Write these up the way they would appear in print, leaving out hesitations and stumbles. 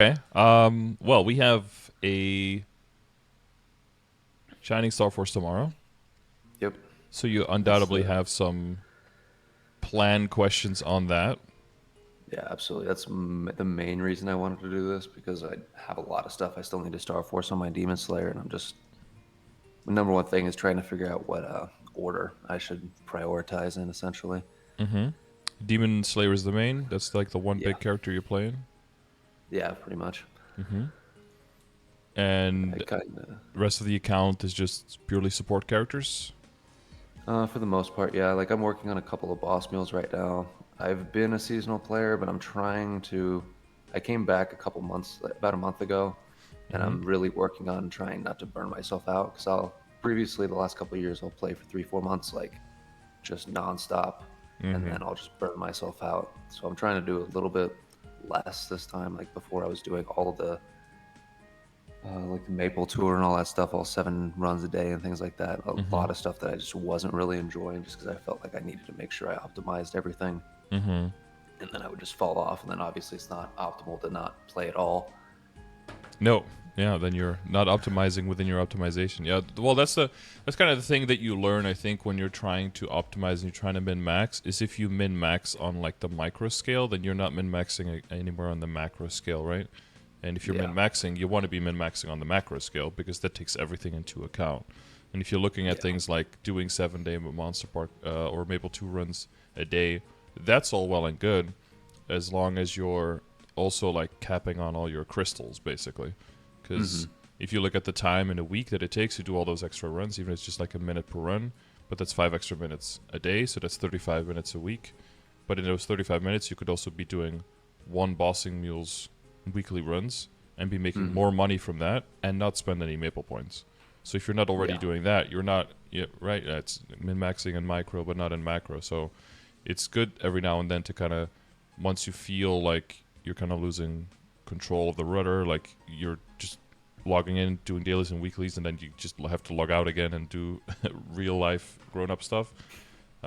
Okay. Well, we have a Shining Starforce tomorrow, Yep, so you that's undoubtedly have some planned questions on that. yeah, absolutely. That's the main reason I wanted to do this because I have a lot of stuff I still need to Starforce on my Demon Slayer, and I'm just the number one thing is trying to figure out what order I should prioritize in, essentially. Mm-hmm. Demon Slayer is the main. That's like the one Yeah, big character you're playing. yeah, pretty much. Mm-hmm. I And kind of, the rest of the account is just purely support characters. for the most part, yeah. Like I'm working on a couple of boss meals right now. I've been a seasonal player, but I'm trying to. I came back a couple months, like about a month ago, and Mm-hmm. I'm really working on trying not to burn myself out because I'll previously the last couple of years I'll play for 3 4 months like just nonstop, and Mm-hmm. then I'll just burn myself out. So I'm trying to do a little bit less this time. Like before, I was doing all of the like the Maple Tour and all that stuff, all 7 runs a day and things like that. A Mm-hmm. lot of stuff that I just wasn't really enjoying just because I felt like I needed to make sure I optimized everything, Mm-hmm. and then I would just fall off. And then obviously it's not optimal to not play at all. No. Yeah, then you're not optimizing within your optimization. Yeah, well, that's kind of the thing that you learn, I think, when you're trying to optimize and you're trying to min max. Is if you min max on like the micro scale, then you're not min maxing anymore on the macro scale, right? And if you're Yeah, min maxing, you want to be min maxing on the macro scale because that takes everything into account. And if you're looking at yeah, things like doing 7 day Monster Park or Maple 2 runs a day, that's all well and good as long as you're also like capping on all your crystals, basically. hmm, Because if you look at the time in a week that it takes to do all those extra runs, even if it's just like a minute per run, but that's 5 extra minutes a day, so that's 35 minutes a week. But in those 35 minutes, you could also be doing one bossing mules weekly runs and be making hmm, more money from that and not spend any maple points. So if you're not already yeah, doing that, you're not, yeah, right. It's min maxing in micro, but not in macro. So it's good every now and then to kind of, once you feel like you're kind of losing control of the rudder, like you're just logging in, doing dailies and weeklies, and then you just have to log out again and do real life grown up stuff.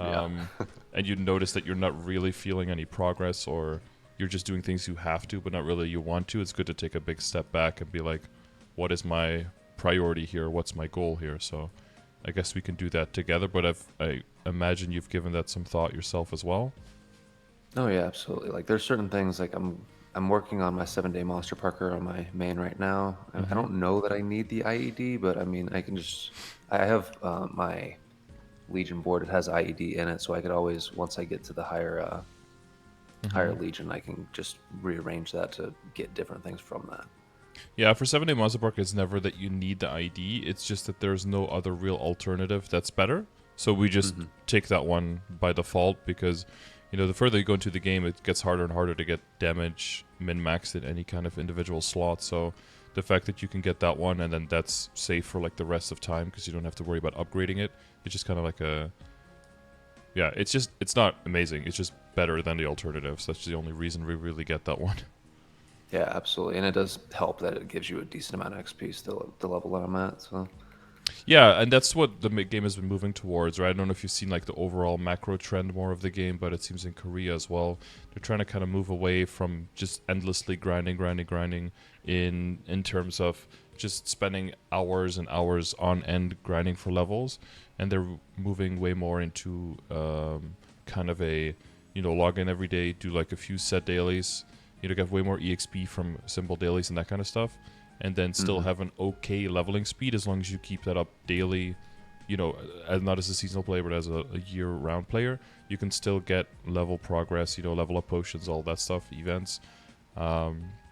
yeah, Um, and you notice that you're not really feeling any progress, or you're just doing things you have to, but not really you want to. It's good to take a big step back and be like, what is my priority here? What's my goal here? So I guess we can do that together. But I imagine you've given that some thought yourself as well. oh yeah, absolutely. Like there's certain things like I'm working on my 7 day monster parker on my main right now. I Mm-hmm. don't know that I need the IED, but I mean I can just I have my Legion board. It has IED in it, so I could always once I get to the higher Mm-hmm. Legion, I can just rearrange that to get different things from that. Yeah, for 7 Day Monster Park, it's never that you need the ID. It's just that there's no other real alternative that's better. So we just Hmm. take that one by default because, the further you go into the game, it gets harder and harder to get damage min-maxed in any kind of individual slot. So the fact that you can get that one and then that's safe for like the rest of time because you don't have to worry about upgrading it, it's just kind of like yeah, it's not amazing. It's just better than the alternatives. That's the only reason we really get that one. Yeah, absolutely, and it does help that it gives you a decent amount of XP still at the level that I'm at. So Yeah, and that's what the game has been moving towards, right? I don't know if you've seen like the overall macro trend more of the game, but it seems in Korea as well. They're trying to kind of move away from just endlessly grinding in terms of just spending hours and hours on end grinding for levels, and they're moving way more into kind of a log in every day, do like a few set dailies, get way more exp from simple dailies and that kind of stuff, and then still hmm, have an okay leveling speed as long as you keep that up daily. As not as a seasonal player, but as a year-round player, you can still get level progress. Level up potions, all that stuff, events,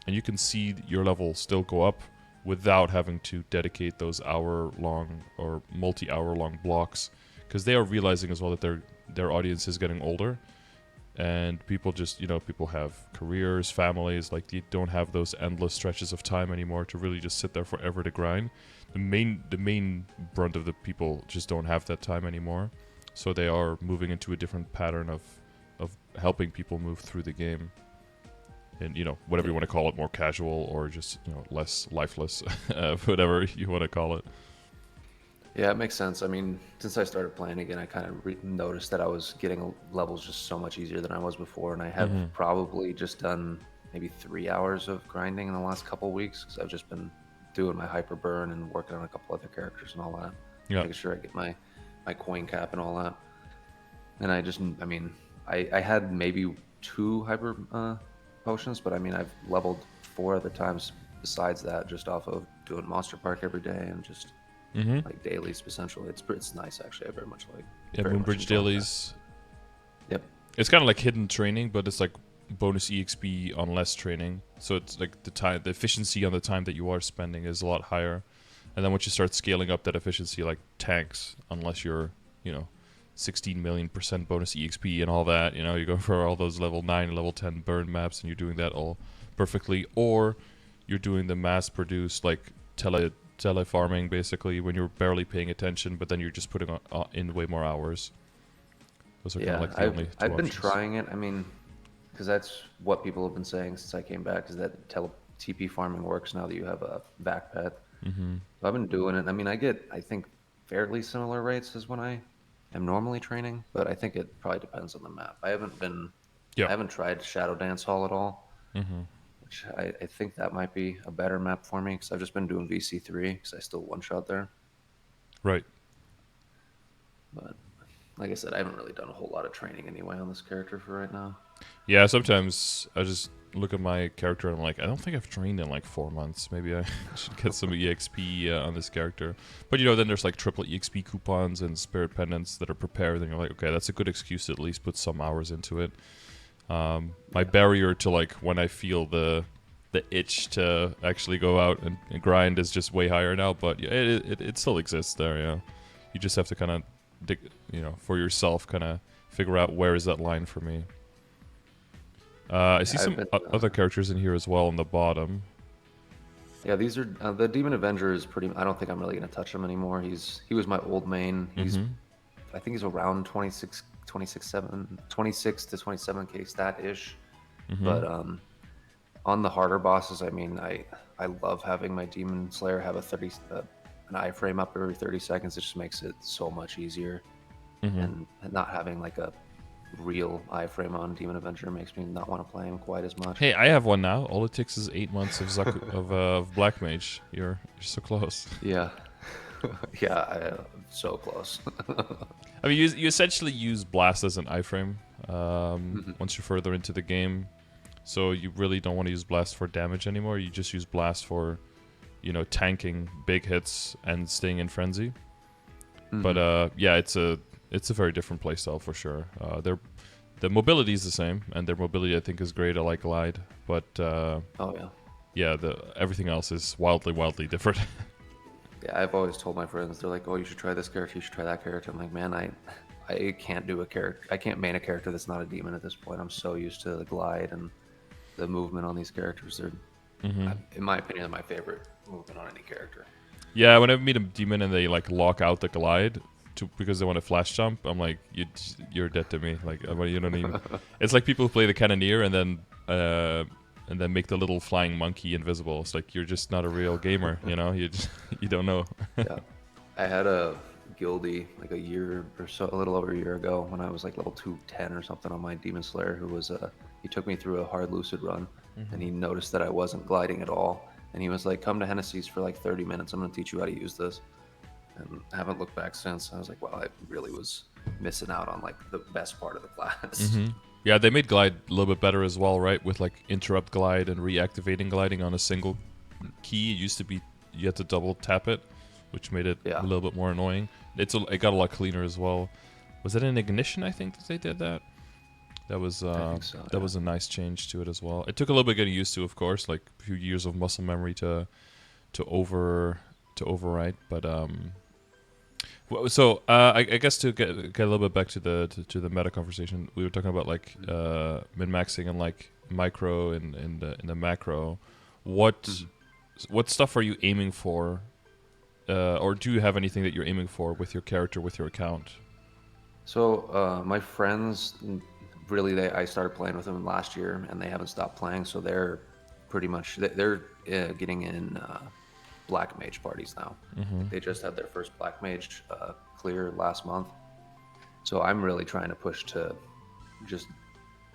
and you can see your level still go up without having to dedicate those hour-long or multi-hour-long blocks, because they are realizing as well that their audience is getting older, and people just people have careers, families, like they don't have those endless stretches of time anymore to really just sit there forever to grind. The main brunt of the people just don't have that time anymore, so they are moving into a different pattern of helping people move through the game, and whatever you yeah, want to call it, more casual or just less lifeless, whatever you want to call it. yeah, it makes sense. I mean, since I started playing again, I kind of noticed that I was getting levels just so much easier than I was before, and I have Mm-hmm. probably just done maybe 3 hours of grinding in the last couple weeks because I've just been doing my hyper burn and working on a couple other characters and all that, Yeah. making sure I get my coin cap and all that. And I mean, I had maybe 2 hyper potions, but I mean, I've leveled 4 other times besides that, just off of doing Monster Park every day and just Mm-hmm. like dailies essentially. It's nice actually. I very much Yeah, very much Moonbridge enjoy that. dailies. Yep. It's kind of like hidden training, but it's like bonus EXP on less training. So it's like the efficiency on the time that you are spending is a lot higher. And then once you start scaling up that efficiency, like tanks, unless you're, 16 million% bonus EXP and all that, you go for all those level 9 and level 10 burn maps and you're doing that all perfectly. Or you're doing the mass-produced, like, tele farming, basically, when you're barely paying attention, but then you're just putting in way more hours. Those are kind of like the only 2 I've been options. trying it. I mean, because that's what people have been saying since I came back, is that TP farming works now that you have a backpack. Mm-hmm. So I've been doing it. I mean, I get, I think, fairly similar rates as when I am normally training, but I think it probably depends on the map. Yeah. I haven't tried Shadow Dance Hall at all, Mm-hmm. which I think that might be a better map for me because I've just been doing VC3 because I still one-shot there. Right. But like I said, I haven't really done a whole lot of training anyway on this character for right now. Yeah, sometimes I just look at my character and I'm like, I don't think I've trained in like 4 months. Maybe I should get some EXP on this character. But then there's like triple EXP coupons and spirit pendants that are prepared, and you're like, okay, that's a good excuse to at least put some hours into it. My barrier to like when I feel the itch to actually go out and grind is just way higher now, but yeah, it still exists there. Yeah, you just have to kind of dig, for yourself, kind of figure out where is that line for me. I see some other characters in here as well on the bottom. Yeah, these are the Demon Avenger is pretty. I don't think I'm really gonna touch him anymore. He was my old main. I think he's around 26 to 27k stat ish. But on the harder bosses, I mean, I love having my Demon Slayer have an iframe up every 30 seconds. It just makes it so much easier, and not having like a real iframe on Demon Avenger makes me not want to play him quite as much. Hey, I have one now. All it takes is 8 months of of Black Mage. You're so close. Yeah, yeah, so close. I mean, you essentially use Blast as an iframe once you're further into the game. So you really don't want to use Blast for damage anymore. You just use Blast for, tanking big hits and staying in frenzy. But yeah, it's a very different playstyle for sure. The mobility is the same, and their mobility I think is great. I like Glide, but Oh yeah. yeah, everything else is wildly different. Yeah, I've always told my friends, they're like, "Oh, you should try this character. You should try that character." I'm like, man, I can't do a character. I can't main a character that's not a demon at this point. I'm so used to the glide and the movement on these characters. They're, in my opinion, they're my favorite movement on any character. Yeah, whenever I meet a demon and they like lock out the glide because they want to flash jump, I'm like, you're dead to me. Like, you don't even. It's like people who play the cannoneer and then make the little flying monkey invisible. It's like you're just not a real gamer. You don't know. Yeah, I had a guildie like a year or so, a little over a year ago, when I was like level 210 or something on my Demon Slayer, who was he took me through a hard lucid run, and he noticed that I wasn't gliding at all, and he was like, "Come to Hennessy's for like 30 minutes. I'm gonna teach you how to use this." And I haven't looked back since. I was like, wow, I really was missing out on like the best part of the class. Yeah, they made glide a little bit better as well, right? With like interrupt glide and reactivating gliding on a single key. It used to be you had to double tap it, which made it a little bit more annoying. It got a lot cleaner as well. Was it in Ignition? I think that they did that. That was that was a nice change to it as well. It took a little bit getting used to, of course, like a few years of muscle memory to overwrite. But so I guess to get a little bit back to the meta conversation, we were talking about like min-maxing and like micro and in the macro. What stuff are you aiming for, or do you have anything that you're aiming for with your character, with your account? So my friends, really, I started playing with them last year, and they haven't stopped playing. So they're pretty much they're getting in Black Mage parties now. They just had their first Black Mage clear last month. So I'm really trying to push to just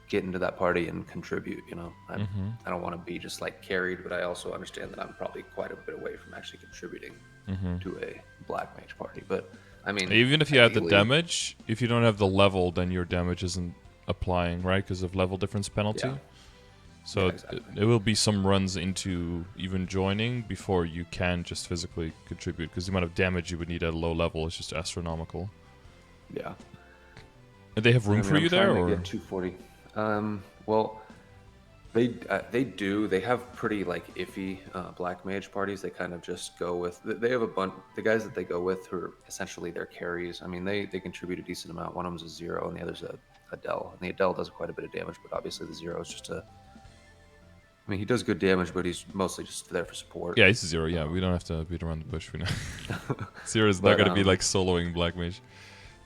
get into that party and contribute. You know, Mm-hmm. I don't want to be just like carried, but I also understand that I'm probably quite a bit away from actually contributing Mm-hmm. to a black mage party. But I mean, Even if you add the ideally, damage, if you don't have the level, then your damage isn't applying, right? Because of level difference penalty. yeah, So yeah, it, exactly. it will be some runs into even joining before you can just physically contribute, because the amount of damage you would need at a low level is just astronomical. Yeah. And they have room I mean, for I'm you there, trying to or? get 240. Well, they do. They have pretty like iffy black mage parties. They kind of just go with. They have a bunch. The guys that they go with who are essentially their carries. I mean, they contribute a decent amount. One of them's a zero, and the other's a Dell. And the Adele does quite a bit of damage, but obviously the zero is just a. I mean, he does good damage, but he's mostly just there for support. Yeah, it's 0. Yeah, we Um, don't have to beat around the bush. We know 0 is not but going to be like soloing black mage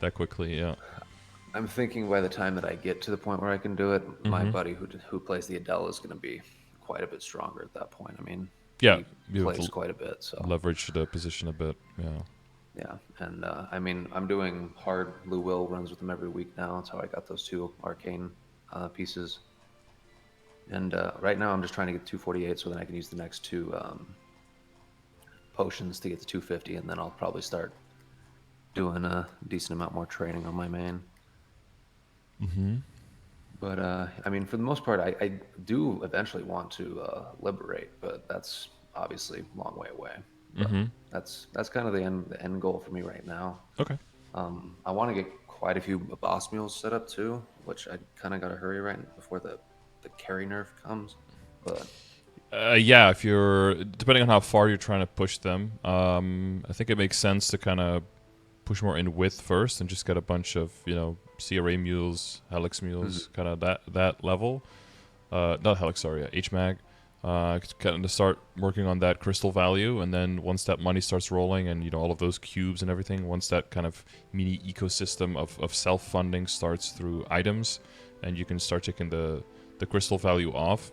that quickly. Yeah. I'm thinking by the time that I get to the point where I can do it, my Mm-hmm. buddy who plays the Adele is going to be quite a bit stronger at that point. I mean, Yeah, he you have plays quite a bit, so leverage the position a bit. Yeah. yeah. And I mean, I'm doing hard Blue Will runs with him every week now. That's how I got those 2 arcane pieces. And right now, I'm just trying to get 248 so then I can use the next 2 potions to get to 250, and then I'll probably start doing a decent amount more training on my main. Mm-hmm. But I mean, for the most part, I do eventually want to liberate, but that's obviously a long way away. But Mm-hmm. that's kind of the end goal for me right now. Okay. I want to get quite a few boss mules set up too, which I kind of got to hurry right before the carry nerf comes. But Yeah, if you're depending on how far you're trying to push them, I think it makes sense to kind of push more in width first and just get a bunch of CRA mules, Helix mhm. mules, kind of that level. Not Helix, sorry, HMag. Kind of start working on that crystal value, and then once that money starts rolling, and all of those cubes and everything, once that kind of mini ecosystem of self funding starts through items, and you can start taking the crystal value off.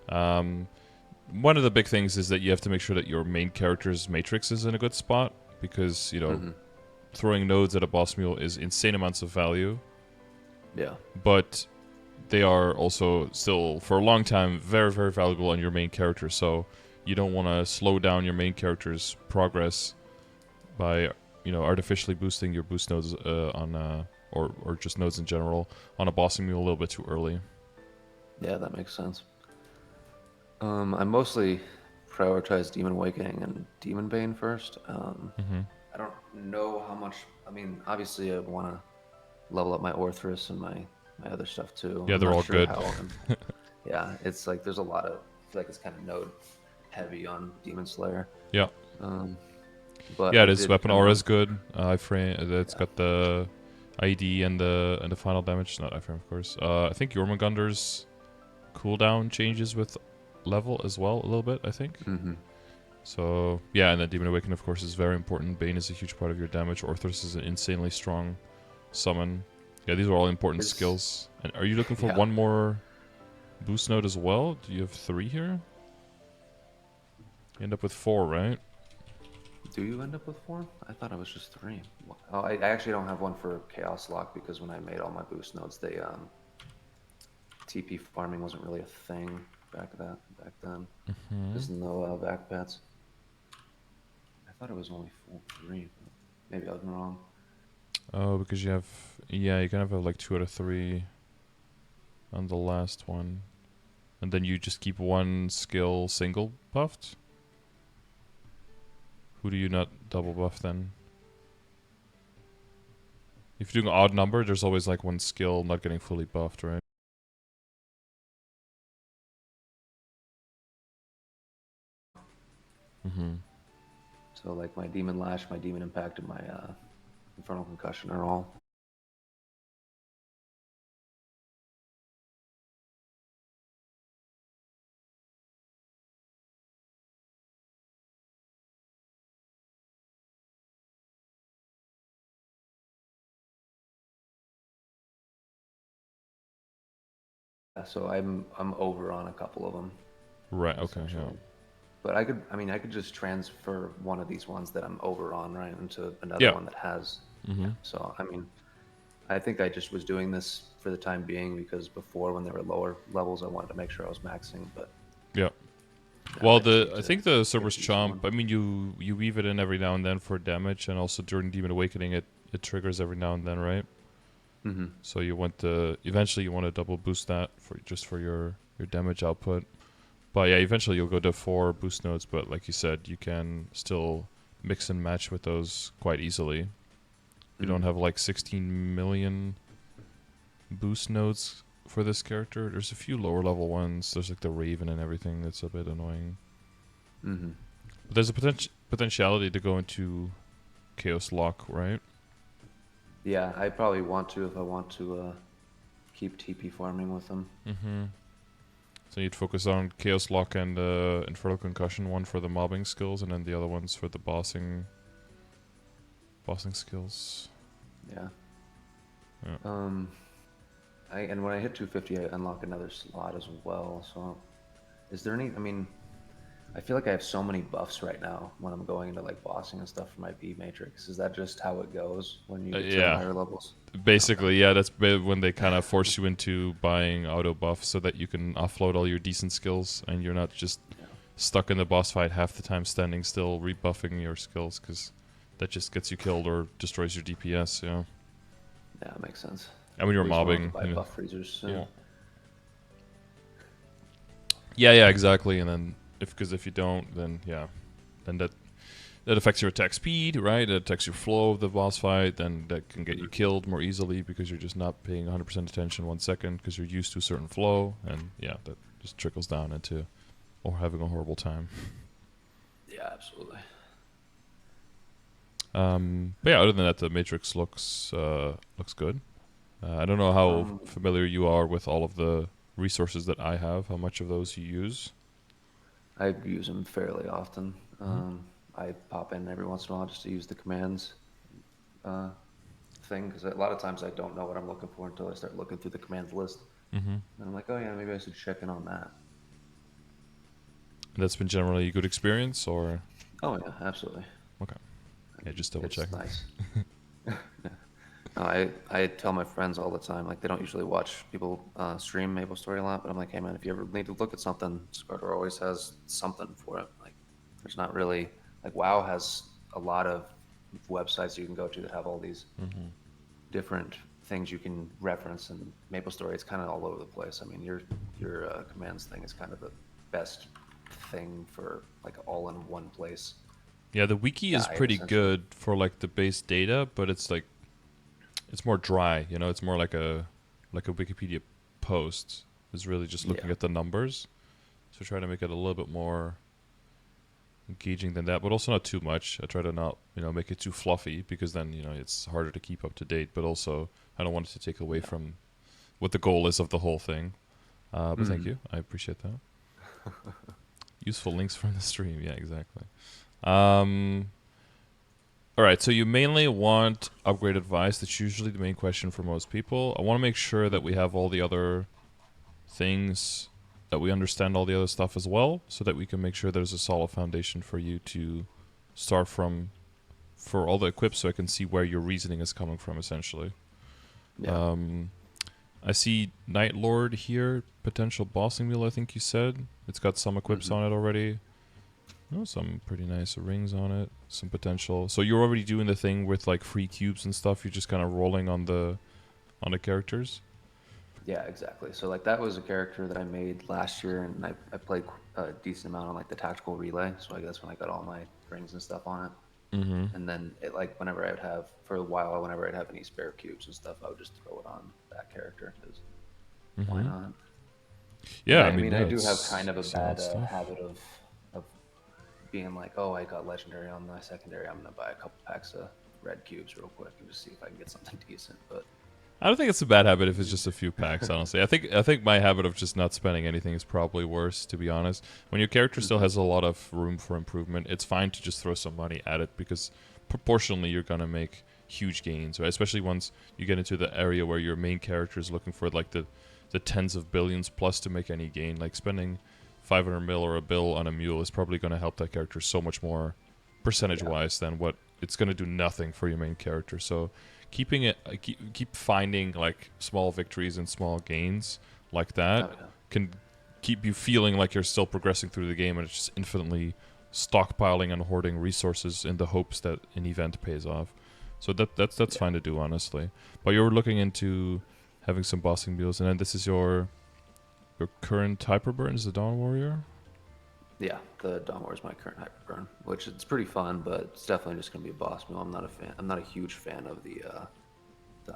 One of the big things is that you have to make sure that your main character's matrix is in a good spot, because Mhm. throwing nodes at a boss mule is insane amounts of value, Yeah. but they are also still for a long time very, very valuable on your main character. So you don't want to slow down your main character's progress by artificially boosting your boost nodes or just nodes in general on a boss mule a little bit too early. Yeah, that makes sense. I mostly prioritize Demon Awakening and Demon Bane first. Mm-hmm. I don't know how much. I mean, obviously, I want to level up my Orthrus and my other stuff too. Yeah, I'm they're not all sure good. how. Yeah, it's like there's a lot of. I feel like it's kind of node heavy on Demon Slayer. Yeah. Um, but Yeah, I it is. did Weapon kind aura of. is good. Iframe, it's Yeah. got the ID and the final damage. Not iframe, of course. I think Jormungandr's cooldown changes with level as well a little bit, I think. Hmm. So yeah, and then Demon Awaken, of course, is very important. Bane is a huge part of your damage. Orthrus is an insanely strong summon. Yeah, these are all important It's skills. And are you looking for yeah. one more boost node as well? Do you have 3 here? You end up with 4, right? Do you end up with 4? I thought it was just 3. Oh, I actually don't have one for Chaos Lock because when I made all my boost nodes, they TP farming wasn't really a thing back then. Mm-hmm. There's no back bets. I thought it was only 3, but maybe I was wrong. Oh, because you have... Yeah, you kind of have like 2 out of 3 on the last one. And then you just keep one skill single buffed? Who do you not double buff then? If you're doing odd number, there's always like one skill not getting fully buffed, right? Mm-hmm. So like my Demon Lash, my Demon Impact, and my Infernal Concussion are all. So I'm over on a couple of them Right, okay, yeah. essentially. But I mean, I could just transfer one of these ones that I'm over on right into another Yeah. one that has. Mm-hmm. So I mean, I think I just was doing this for the time being because before, when they were lower levels, I wanted to make sure I was maxing. But Yeah. now Well, I just need I to think the get a Cerberus decent Chomp. one. I mean, you weave it in every now and then for damage, and also during Demon Awakening, it triggers every now and then, right? Mm-hmm. So you want to eventually you want to double boost that for your damage output. But yeah, eventually you'll go to 4 boost nodes. But like you said, you can still mix and match with those quite easily. You don't have like 16 million boost nodes for this character. There's a few lower level ones. There's like the Raven and everything that's a bit annoying. Mm-hmm. But there's a potentiality to go into Chaos Lock, right? Yeah, I probably want to if I want to keep TP farming with them. Mm-hmm. So you'd focus on Chaos Lock and Infernal Concussion, one for the mobbing skills, and then the other ones for the bossing skills. Yeah. Yeah. And when I hit 250, I unlock another slot as well. So, is there any? I mean, I feel like I have so many buffs right now when I'm going into like bossing and stuff for my B matrix. Is that just how it goes when you get to Yeah. higher levels? Basically, yeah, that's when they kind of force you into buying auto buff so that you can offload all your decent skills and you're not just Yeah. stuck in the boss fight half the time standing still rebuffing your skills, because that just gets you killed or destroys your DPS. Yeah. Yeah, that makes sense. And when you're At least when I mobbing, buy buff freezers. So. yeah. Yeah, exactly. And then if you don't, then yeah, then that affects your attack speed, right? It affects your flow of the boss fight. Then that can get you killed more easily because you're just not paying 100% attention 1 second because you're used to a certain flow, and yeah, that just trickles down into or having a horrible time. Yeah, absolutely. But yeah, other than that, the Matrix looks good. I don't know how familiar you are with all of the resources that I have. How much of those you use? I use them fairly often. I pop in every once in a while just to use the commands thing, because a lot of times I don't know what I'm looking for until I start looking through the commands list. Mm-hmm. And I'm like, oh yeah, maybe I should check in on that. That's been generally a good experience, or? Oh yeah, absolutely. Okay. Yeah, just double check. It's nice. No, I tell my friends all the time, like they don't usually watch people stream MapleStory a lot, but I'm like, hey man, if you ever need to look at something, Scardor always has something for it. Like, there's not really, like WoW has a lot of websites you can go to that have all these different things you can reference, and MapleStory, it's kind of all over the place. I mean, your commands thing is kind of the best thing for like all in one place. Yeah, the wiki is pretty good for like the base data, but it's like it's more dry, you know. It's more like a Wikipedia post. It's really just looking at the numbers. So try to make it a little bit more engaging than that, but also not too much. I try to not, make it too fluffy, because then, it's harder to keep up to date, but also I don't want it to take away from what the goal is of the whole thing. But thank you. I appreciate that. Useful links from the stream. Yeah, exactly. All right, so you mainly want upgrade advice. That's usually the main question for most people. I want to make sure that we have all the other things, that we understand all the other stuff as well, so that we can make sure there's a solid foundation for you to start from for all the equips, so I can see where your reasoning is coming from, essentially. Yeah. I see Night Lord here, potential bossing wheel, I think you said. It's got some equips on it already. Oh, some pretty nice rings on it. Some potential. So you're already doing the thing with like free cubes and stuff. You're just kind of rolling on the characters. Yeah, exactly. So like that was a character that I made last year, and I played a decent amount on like the tactical relay. So I guess when I got all my rings and stuff on it, and then it like whenever I would have for a while, whenever I'd have any spare cubes and stuff, I would just throw it on that character because why not? Yeah, I mean, I do have it's kind of a bad stuff. habit of being like, oh, I got legendary on my secondary, I'm gonna buy a couple packs of red cubes real quick and just see if I can get something decent. But I don't think it's a bad habit if it's just a few packs, honestly. I think my habit of just not spending anything is probably worse, to be honest. When your character still has a lot of room for improvement, it's fine to just throw some money at it, because proportionally you're gonna make huge gains, right? Especially once you get into the area where your main character is looking for like the tens of billions plus to make any gain. Like spending 500 mil or a bill on a mule is probably going to help that character so much more percentage-wise than what it's going to do nothing for your main character. So keeping it, keep finding like small victories and small gains like that Oh, yeah. can keep you feeling like you're still progressing through the game, and it's just infinitely stockpiling and hoarding resources in the hopes that an event pays off. So that's Yeah. fine to do, honestly. But you're looking into having some bossing mules, and then this is your current hyperburn is the Dawn Warrior. Yeah, the Dawn War is my current hyperburn, which it's pretty fun, but it's definitely just gonna be a boss mule. I'm not a fan. I'm not a huge fan of the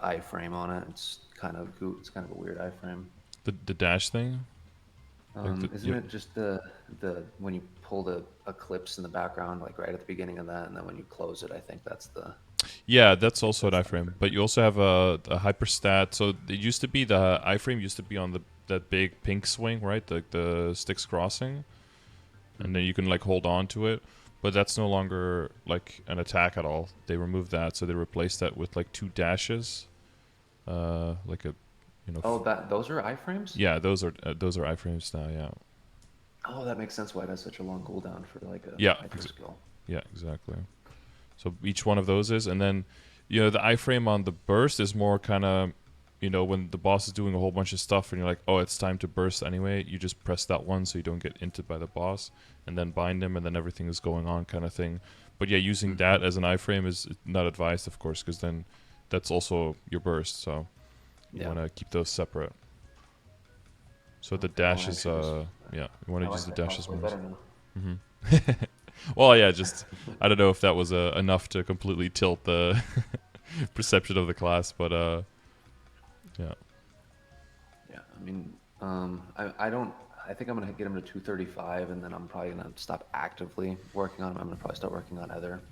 iframe on it. It's kind of a weird iframe. The dash thing. Like Isn't it just the when you pull the eclipse in the background, like right at the beginning of that, and then when you close it, I think that's the Yeah, that's also an that's the iframe. iframe. But you also have a hyperstat. So it used to be the iframe used to be on that big pink swing, right? The sticks crossing, and then you can like hold on to it. But that's no longer like an attack at all. They removed that, so they replaced that with like 2 dashes, like a, you know. Oh, that those are iframes? Yeah, those are iframes now. Yeah. Oh, that makes sense why it has such a long cooldown for like a Yeah. hyper skill. Yeah. Exactly. So each one of those is, and then, the iframe on the burst is more kind of, when the boss is doing a whole bunch of stuff and you're like, oh, it's time to burst anyway. You just press that one so you don't get inted by the boss, and then bind him, and then everything is going on, kind of thing. But yeah, using that as an iframe is not advised, of course, because then that's also your burst. So you want to keep those separate. So the dash is, you want to use the dashes more. Well, yeah, just I don't know if that was enough to completely tilt the perception of the class, but yeah. Yeah, I mean, I don't. I think I'm gonna get him to 235, and then I'm probably gonna stop actively working on him. I'm gonna probably start working on other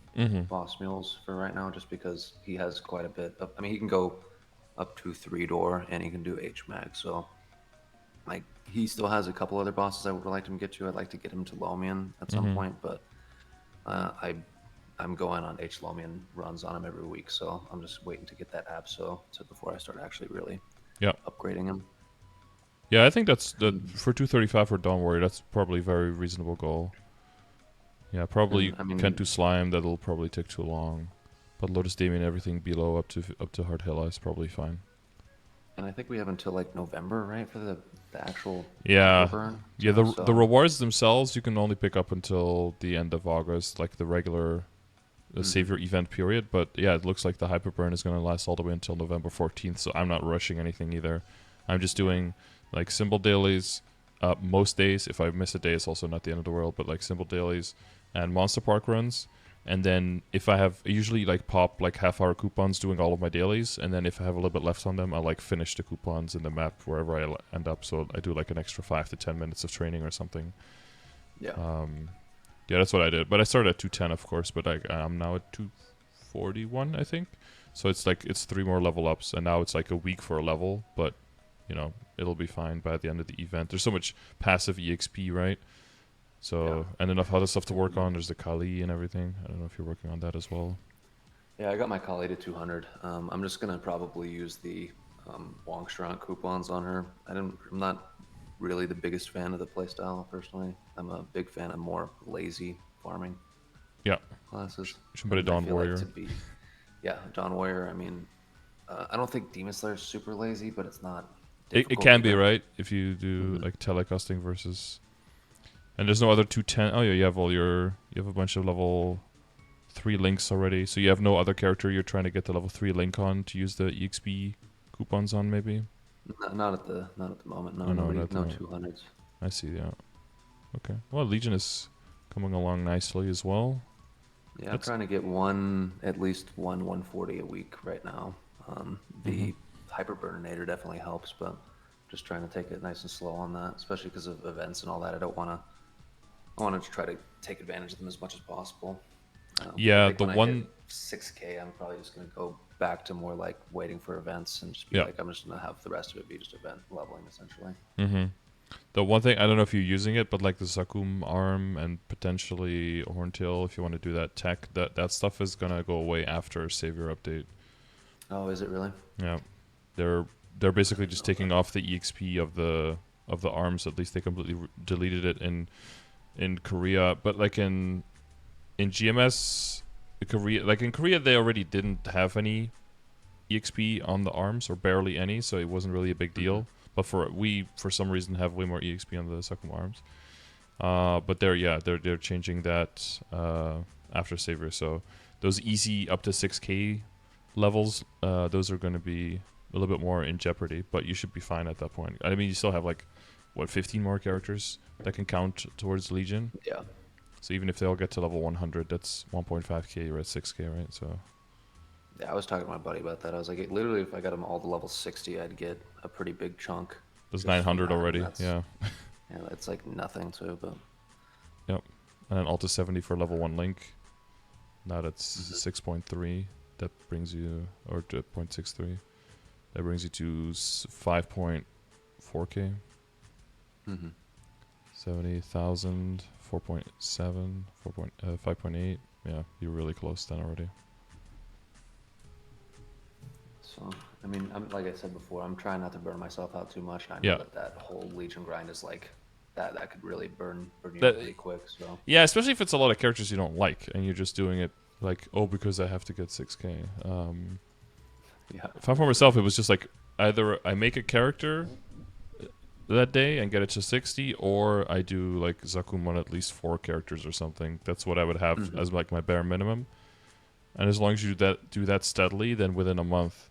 boss mules for right now, just because he has quite a bit of. I mean, he can go up to 3-door, and he can do H-mag. So, like, he still has a couple other bosses I would like him to get to. I'd like to get him to Lomian at some point, but I'm going on H Lomian runs on him every week, so I'm just waiting to get that Abso before I start actually really Yeah. upgrading him. Yeah, I think that's for 235 for Dawn Warrior. That's probably a very reasonable goal. Yeah, probably I mean, can't do Slime. That'll probably take too long. But Lotus Damien, everything below up to Hard Hella is probably fine. and I think we have until like November, right, for the actual burn. Yeah, so. the rewards themselves you can only pick up until the end of August, like the regular Savior event period. But yeah, it looks like the Hyperburn is going to last all the way until November 14th, so I'm not rushing anything either. I'm just doing like symbol dailies most days. If I miss a day, it's also not the end of the world, but like symbol dailies and Monster Park runs. And then if I usually like pop like half-hour coupons doing all of my dailies, and then if I have a little bit left on them, I'll like finish the coupons in the map wherever I end up. So I do like an extra 5 to 10 minutes of training or something. Yeah. Yeah, that's what I did. But I started at 210, of course, but I'm now at 241, I think. So it's like it's 3 more level ups, and now it's like a week for a level, but it'll be fine by the end of the event. There's so much passive EXP, right? So, and enough other stuff to work on. There's the Kali and everything. I don't know if you're working on that as well. Yeah, I got my Kali to 200. I'm just gonna probably use the Wongstrand coupons on her. I'm not really the biggest fan of the playstyle personally. I'm a big fan of more lazy farming. Yeah. Classes. You should put a Dawn Warrior. Dawn Warrior. I mean, I don't think Demon Slayer is super lazy, but it's not. It can be, right? If you do like telecasting versus. And there's no other 210. Oh yeah, you have a bunch of level 3 links already. So you have no other character you're trying to get the level 3 link on to use the EXP coupons on, maybe? Not at the moment. No, no 200s. I see. Yeah. Okay. Well, Legion is coming along nicely as well. Yeah, I'm trying to get at least one 140 a week right now. The Hyperburninator definitely helps, but just trying to take it nice and slow on that, especially because of events and all that. I want to try to take advantage of them as much as possible. Yeah, the one 6K, I'm probably just going to go back to more like waiting for events and just be like, I'm just going to have the rest of it be just event leveling essentially. The one thing, I don't know if you're using it, but like the Zakum arm and potentially Horntail, if you want to do that tech, that stuff is going to go away after Savior update. Oh, is it really? Yeah. They're basically just taking off the EXP of the arms. At least they completely deleted it in Korea, but like in GMS, in Korea they already didn't have any EXP on the arms, or barely any, so it wasn't really a big deal. But we for some reason have way more EXP on the Sakuma arms. But they're changing that after Savior. So those easy up to 6k levels, those are going to be a little bit more in jeopardy. But you should be fine at that point. I mean, you still have like 15 more characters that can count towards Legion. Yeah. So even if they all get to level 100, that's 1.5k. You're at 6k, right? So. Yeah, I was talking to my buddy about that. I was like, literally, if I got them all to level 60, I'd get a pretty big chunk. There's 900 already. Yeah. Yeah, that's like nothing too, but. Yep. And then Alta 70 for level 1 Link. Now that's 6.3. That brings you, or to 0.63. That brings you to 5.4k. 70,000, 4.7, 5.8. Yeah, you're really close then already. So, I mean, like I said before, I'm trying not to burn myself out too much. I know that whole Legion grind is like, that could really burn you really quick. So yeah, especially if it's a lot of characters you don't like, and you're just doing it like, oh, because I have to get 6k. Yeah. If I'm for myself, it was just like, either I make a character that day and get it to 60, or I do like Zakumon at least 4 characters or something. That's what I would have as like my bare minimum. And as long as you do that steadily, then within a month,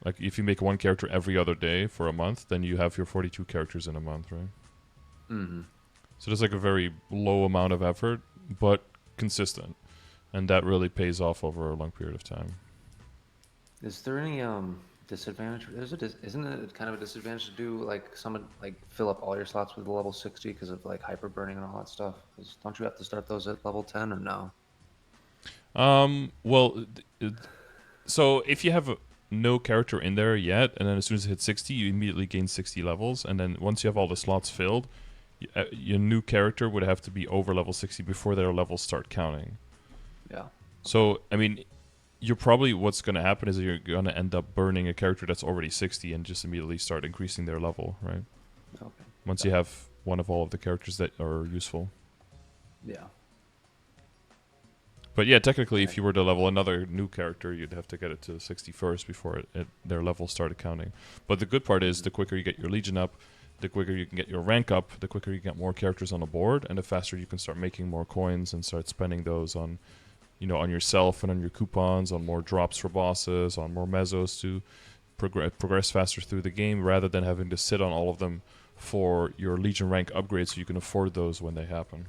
like if you make one character every other day for a month, then you have your 42 characters in a month, right? So there's like a very low amount of effort, but consistent, and that really pays off over a long period of time. Is there any disadvantage? Isn't it kind of a disadvantage to do like fill up all your slots with the level 60 because of like hyper burning and all that stuff? Don't you have to start those at level 10 or no? Well, so if you have no character in there yet, and then as soon as it hits 60, you immediately gain 60 levels, and then once you have all the slots filled, your new character would have to be over level 60 before their levels start counting. Yeah. So, I mean, you're probably, what's going to happen is you're going to end up burning a character that's already 60 and just immediately start increasing their level, right? Okay. Once you have one of all of the characters that are useful. Yeah. But yeah, technically, if you were to level another new character, you'd have to get it to 60 first before their level started counting. But the good part is, the quicker you get your Legion up, the quicker you can get your rank up, the quicker you get more characters on the board, and the faster you can start making more coins and start spending those on, on yourself and on your coupons, on more drops for bosses, on more mezzos to progress faster through the game, rather than having to sit on all of them for your Legion rank upgrades so you can afford those when they happen.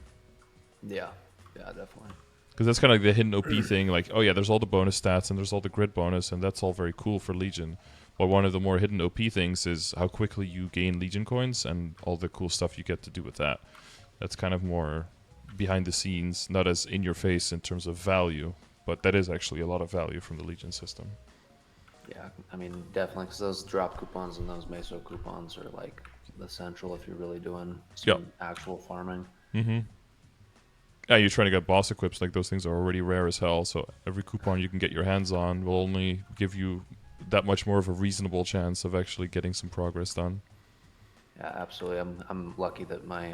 Yeah, definitely. Because that's kind of like the hidden OP thing, like, oh yeah, there's all the bonus stats and there's all the grid bonus, and that's all very cool for Legion. But one of the more hidden OP things is how quickly you gain Legion coins and all the cool stuff you get to do with that. That's kind of more behind the scenes, not as in your face in terms of value, but that is actually a lot of value from the Legion system. Yeah, I mean, definitely, because those drop coupons and those meso coupons are like essential if you're really doing some actual farming. Yeah, you're trying to get boss equips, like those things are already rare as hell, so every coupon you can get your hands on will only give you that much more of a reasonable chance of actually getting some progress done. Yeah, absolutely. I'm lucky that my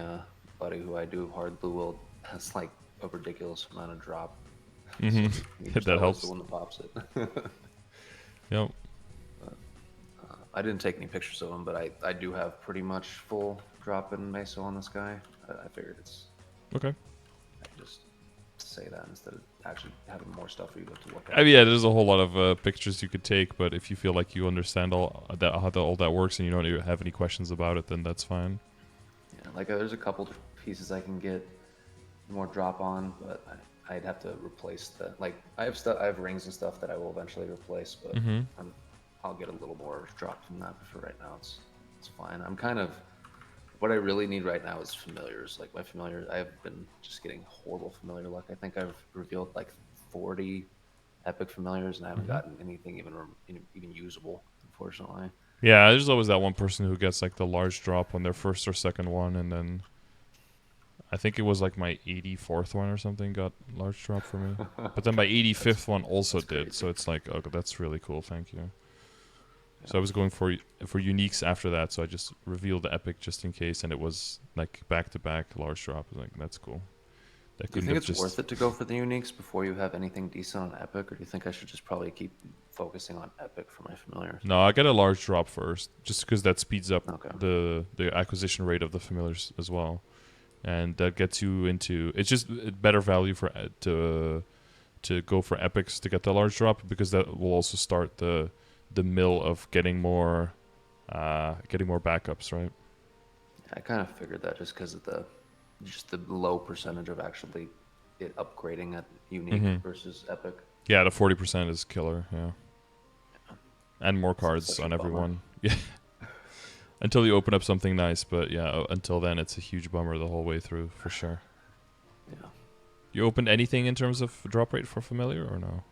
buddy who I do hard blue will has like a ridiculous amount of drop. That helps. The one that pops it. Yep. I didn't take any pictures of him, but I do have pretty much full drop in meso on this guy. I figured it's okay. I can just say that instead of actually having more stuff for you to look at. I mean, yeah, there's a whole lot of pictures you could take, but if you feel like you understand all that works and you don't have any questions about it, then that's fine. Yeah, like there's a couple pieces I can get more drop on, but I'd have to replace that. Like I have rings and stuff that I will eventually replace, but I'll get a little more drop from that. But for right now, it's fine. I'm kind of what I really need right now is familiars. Like my familiars, I've been just getting horrible familiar luck. I think I've revealed like 40 epic familiars, and I haven't gotten anything even usable, unfortunately. Yeah, there's always that one person who gets like the large drop on their first or second one, and then I think it was like my 84th one or something got large drop for me. But then my 85th one also did, crazy. So it's like, okay, that's really cool, thank you. So I was going for uniques after that, so I just revealed the epic just in case, and it was like back-to-back large drop. I was like, that's cool. That Do you couldn't think have it's just. worth it to go for the uniques before you have anything decent on Epic, or do you think I should just probably keep focusing on Epic for my familiars? No, I get a large drop first, just because that speeds up Okay. the acquisition rate of the familiars as well, and that gets you into. It's just better value for to go for epics to get the large drop, because that will also start the mill of getting more backups, right? I kind of figured that just because of the low percentage of actually it upgrading at unique Mm-hmm. versus Epic. Yeah, the 40% is killer. Yeah, and more It's cards such a on bummer. everyone. Yeah, until you open up something nice, but yeah, until then it's a huge bummer the whole way through for sure. Yeah. You opened anything in terms of drop rate for familiar or no?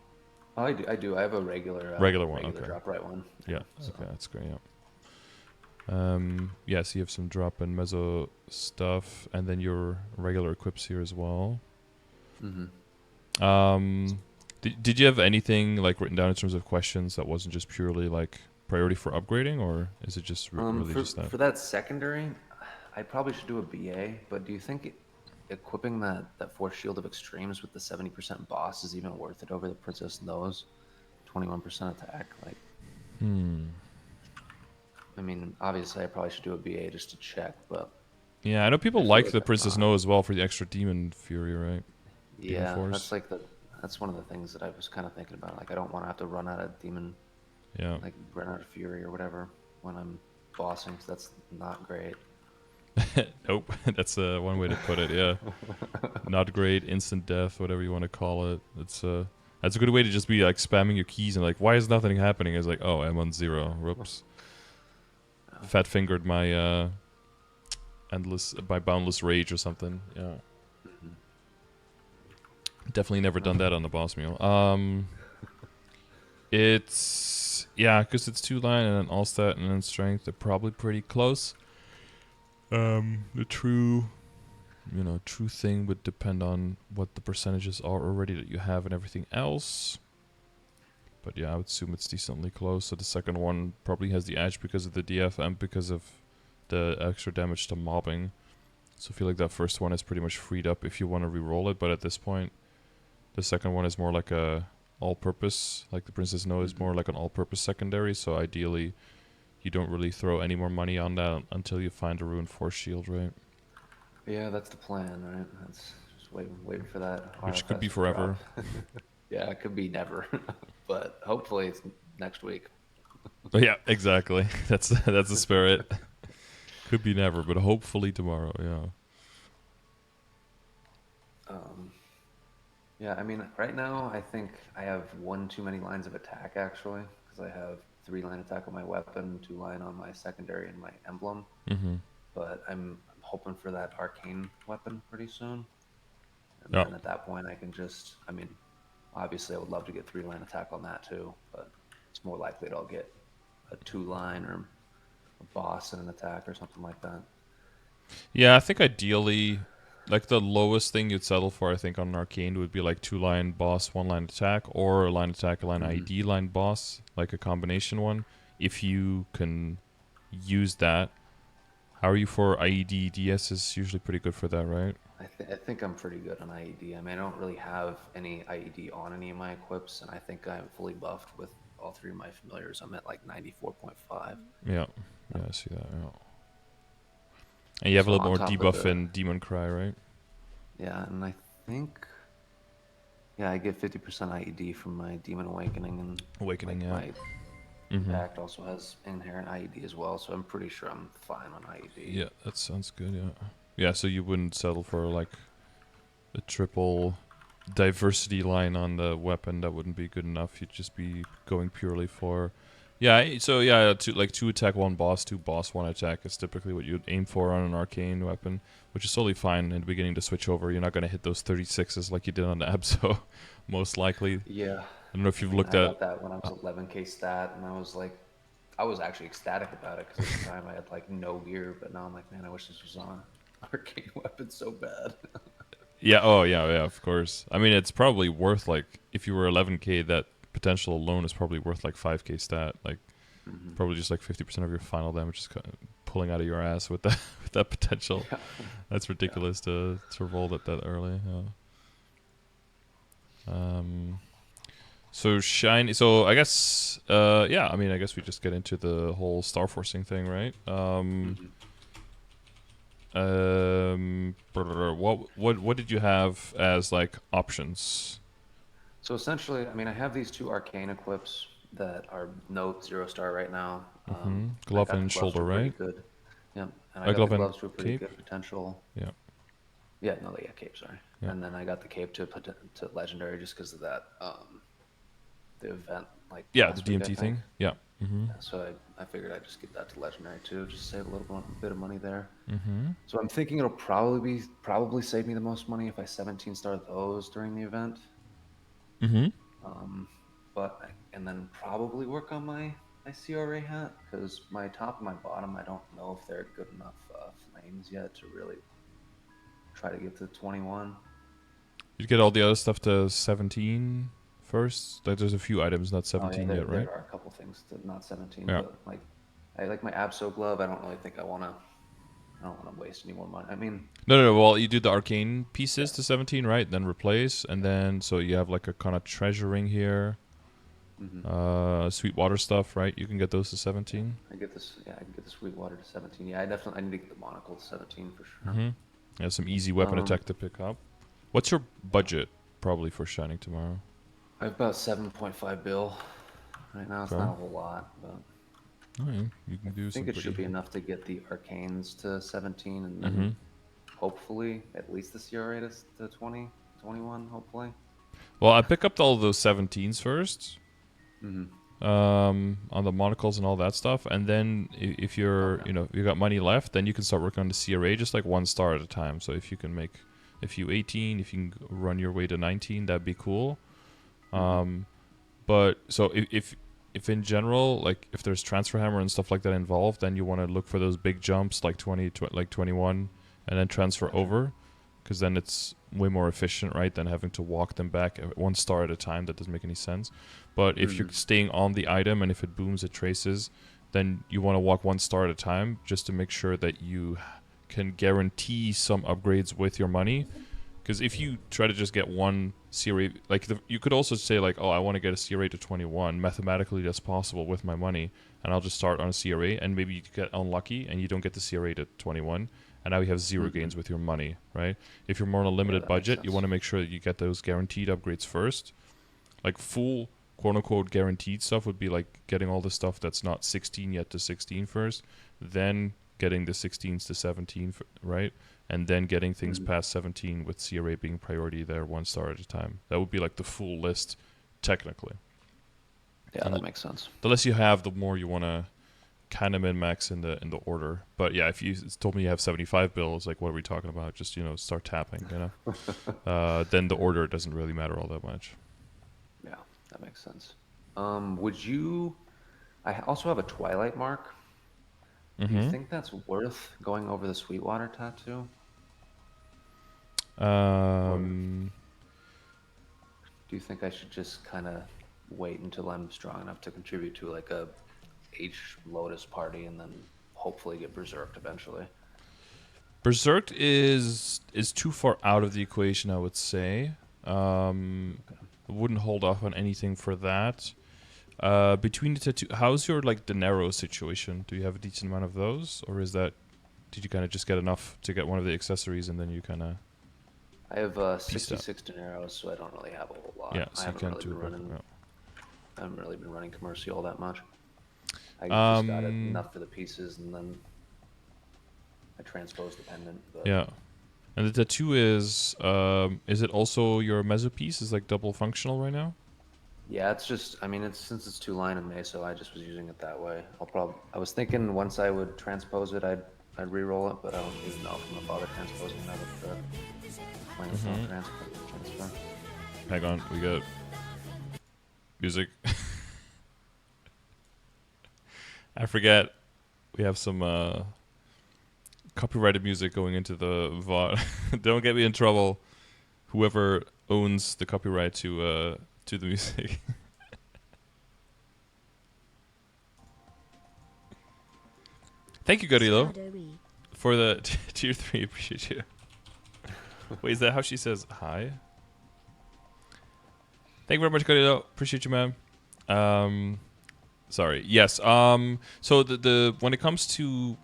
Oh, I do. I do. I have a Regular one, regular okay. drop right one. Yeah, So. okay, that's great. Yeah. Yeah, so you have some drop and mezzo stuff, and then your regular equips here as well. Mm-hmm. Did you have anything like written down in terms of questions that wasn't just purely like priority for upgrading, or is it just really just that? For that secondary, I probably should do a BA. But do you think equipping that Force Shield of Extremes with the 70% boss is even worth it over the Princess Nose 21% attack? Like, I mean, obviously, I probably should do a BA just to check, but Yeah, I know people I feel like like the that's Princess not. No as well for the extra Demon Fury, right? Demon Yeah, Force. that's one of the things that I was kind of thinking about. Like, I don't want to have to run out of demon, Yeah. like run out of fury or whatever when I'm bossing. So that's not great. Nope. That's one way to put it. Yeah. Not great. Instant death, whatever you want to call it. That's a good way to just be like spamming your keys and like, why is nothing happening? It's like, oh, I'm on 0. Whoops. Fat fingered my boundless rage or something. Yeah. Mhm. Definitely never done that on the boss meal. It's because it's 2 line and then all stat and then strength. They're probably pretty close. The true thing would depend on what the percentages are already that you have and everything else. But yeah, I would assume it's decently close. So the second one probably has the edge because of the DF and because of the extra damage to mobbing. So I feel like that first one is pretty much freed up if you want to re-roll it. But at this point, the second one is more like a all-purpose. Like the Princess No is more like an all-purpose secondary. So ideally, you don't really throw any more money on that until you find a Ruined Force Shield, right? Yeah, that's the plan, right? That's just waiting for that Which could be RFS to drop. forever. Yeah, it could be never, but hopefully it's next week. But yeah, exactly. That's the spirit. Could be never, but hopefully tomorrow. Yeah. Yeah, I mean, right now I think I have one too many lines of attack actually, because I have 3-line attack on my weapon, 2-line on my secondary and my emblem. Mm-hmm. But I'm hoping for that arcane weapon pretty soon, and Yeah. then at that point I can just, I mean, obviously I would love to get 3-line attack on that too, but it's more likely that I'll get a 2-line or a boss and an attack or something like that. Yeah, I think ideally, like the lowest thing you'd settle for, I think, on an arcane would be like 2-line boss, 1-line attack, or a line attack, a line ID, line boss, like a combination one. If you can use that. How are you for IED? DS is usually pretty good for that, right? I think I'm pretty good on IED. I mean, I don't really have any IED on any of my equips, and I think I'm fully buffed with all 3 of my familiars. I'm at like 94.5. Yeah, I see that. Yeah. And you have a So little on more top of debuff the, in Demon Cry, right? yeah, and I think, yeah, I get 50% IED from my Demon Awakening, and Awakening, like yeah. my Impact also has inherent IED as well, so I'm pretty sure I'm fine on IED. Yeah, that sounds good, yeah. Yeah, so you wouldn't settle for like a triple diversity line on the weapon. That wouldn't be good enough. You'd just be going purely for... Yeah, so yeah, 2 attack, 1 boss, 2 boss, 1 attack is typically what you'd aim for on an arcane weapon, which is totally fine in the beginning to switch over. You're not going to hit those 36s like you did on the Abso, most likely. Yeah. I don't know if you've I mean, looked I at... got that when I was 11k stat, and I was actually ecstatic about it because at the time I had like no gear, but now I'm like, man, I wish this was on arcane weapon so bad. Yeah, oh yeah, of course. I mean, it's probably worth like, if you were 11k, that potential alone is probably worth like 5k stat. Like, probably just like 50% of your final damage is pulling out of your ass with that with that potential. Yeah. That's ridiculous to roll that early. Yeah. So shiny. So I guess, yeah. I mean, I guess we just get into the whole Starforcing thing, right? What did you have as like options? So essentially, I mean, I have these two arcane equips that are no 0-star right now. I Glove got the and gloves shoulder, for pretty right? good. Yep, and I A got the glove and gloves for pretty cape. good potential. Yeah. Yeah, no, yeah, cape, sorry. Yeah. And then I got the cape to legendary just because of that the event like Yeah. The last week, I DMT think. thing. Yeah. Yeah, so I figured I'd just get that to legendary too, just save a little bit of money there. Mm-hmm. So I'm thinking it'll probably save me the most money if I 17 star those during the event. Mm-hmm. Um, and then probably work on my CRA hat because my top and my bottom, I don't know if they're good enough flames yet to really try to get to 21. You get all the other stuff to 17 first. Like there's a few items not Oh yeah, 17 yet, right? there are a couple things to not 17, Yeah. but like I like my Abso glove. I don't really think I don't want to waste any more money. I mean, No. Well, you do the arcane pieces to yes. 17, right? Then replace, and then so you have like a kind of treasuring here. Mm-hmm. Sweetwater stuff, right? You can get those to Yeah, 17. I get this. Yeah, I can get the Sweetwater to 17. Yeah, I need to get the monocle to 17 for sure. Mm-hmm. Yeah, some easy weapon Um, attack to pick up. What's your budget probably for Shining tomorrow? I have about 7.5 bill right now. It's Okay. not a whole lot, but Alright, you I can do think some it should pretty. be enough to get the arcanes to 17 and Mm-hmm. then hopefully at least the CRA to 20, 21, hopefully. Well, I pick up all those 17s first. Mm-hmm. On the monocles and all that stuff, and then if you're, Okay. you got money left, then you can start working on the CRA just like 1 star at a time. So if you can make a few 18, if you can run your way to 19, that'd be cool. Mm-hmm. But so if in general, like if there's transfer hammer and stuff like that involved, then you want to look for those big jumps like 20, like 21, and then transfer Gotcha. over, because then it's way more efficient, right, than having to walk them back 1 star at a time. That doesn't make any sense. But if you're Mm-hmm. staying on the item and if it booms, it traces, then you want to walk 1 star at a time just to make sure that you can guarantee some upgrades with your money. Because if you try to just get one CRA, like you could also say like, oh, I want to get a CRA to 21. Mathematically, that's possible with my money, and I'll just start on a CRA, and maybe you get unlucky and you don't get the CRA to 21, and now you have 0 Mm-hmm. gains with your money, right? If you're more on a Yeah, limited that makes budget, you sense. want to make sure that you get those guaranteed upgrades first. Like full quote unquote guaranteed stuff would be like getting all the stuff that's not 16 yet to 16 first, then getting the 16s to 17, right? And then getting things Mm-hmm. past 17 with CRA being priority there 1 star at a time. That would be like the full list, technically. Yeah, And that makes sense. the less you have, the more you want to kind of min max in the order. But yeah, if you told me you have 75 bills, like what are we talking about? Just start tapping, then the order doesn't really matter all that much. Yeah, that makes sense. Would you? I also have a Twilight mark. Do you Mm-hmm. think that's worth going over the Sweetwater tattoo? Or Um, do you think I should just kind of wait until I'm strong enough to contribute to like a H Lotus party and then hopefully get berserked eventually? Berserked is too far out of the equation, I would say. Okay. I wouldn't hold off on anything for that. Between the tattoo, how's your like dinero situation? Do you have a decent amount of those, or did you kind of just get enough to get one of the accessories and then you kind of I have pieced out? 66 dineros, so I don't really have a whole Yeah, lot. so you can't do it. I haven't really been running commercial that much. I Yeah. just got enough for the pieces, and then I transposed the pendant. But Yeah. And the tattoo is it also your meso piece? Is like double functional right now? yeah, it's just, I mean, it's since it's 2-line and meso, I just was using it that way. I was thinking once I would transpose it, I'd re-roll it, but I don't even know if I'm gonna bother transposing that with the flame without transfer. Hang on, we got music. I forget. We have some copyrighted music going into the VOD. Don't get me in trouble. Whoever owns the copyright to the music. Thank you, Godilo, for the tier 3. Appreciate you. Wait, is that how she says hi? Thank you very much, Galileo. Appreciate you, man. Um, sorry. Yes. So the when it comes to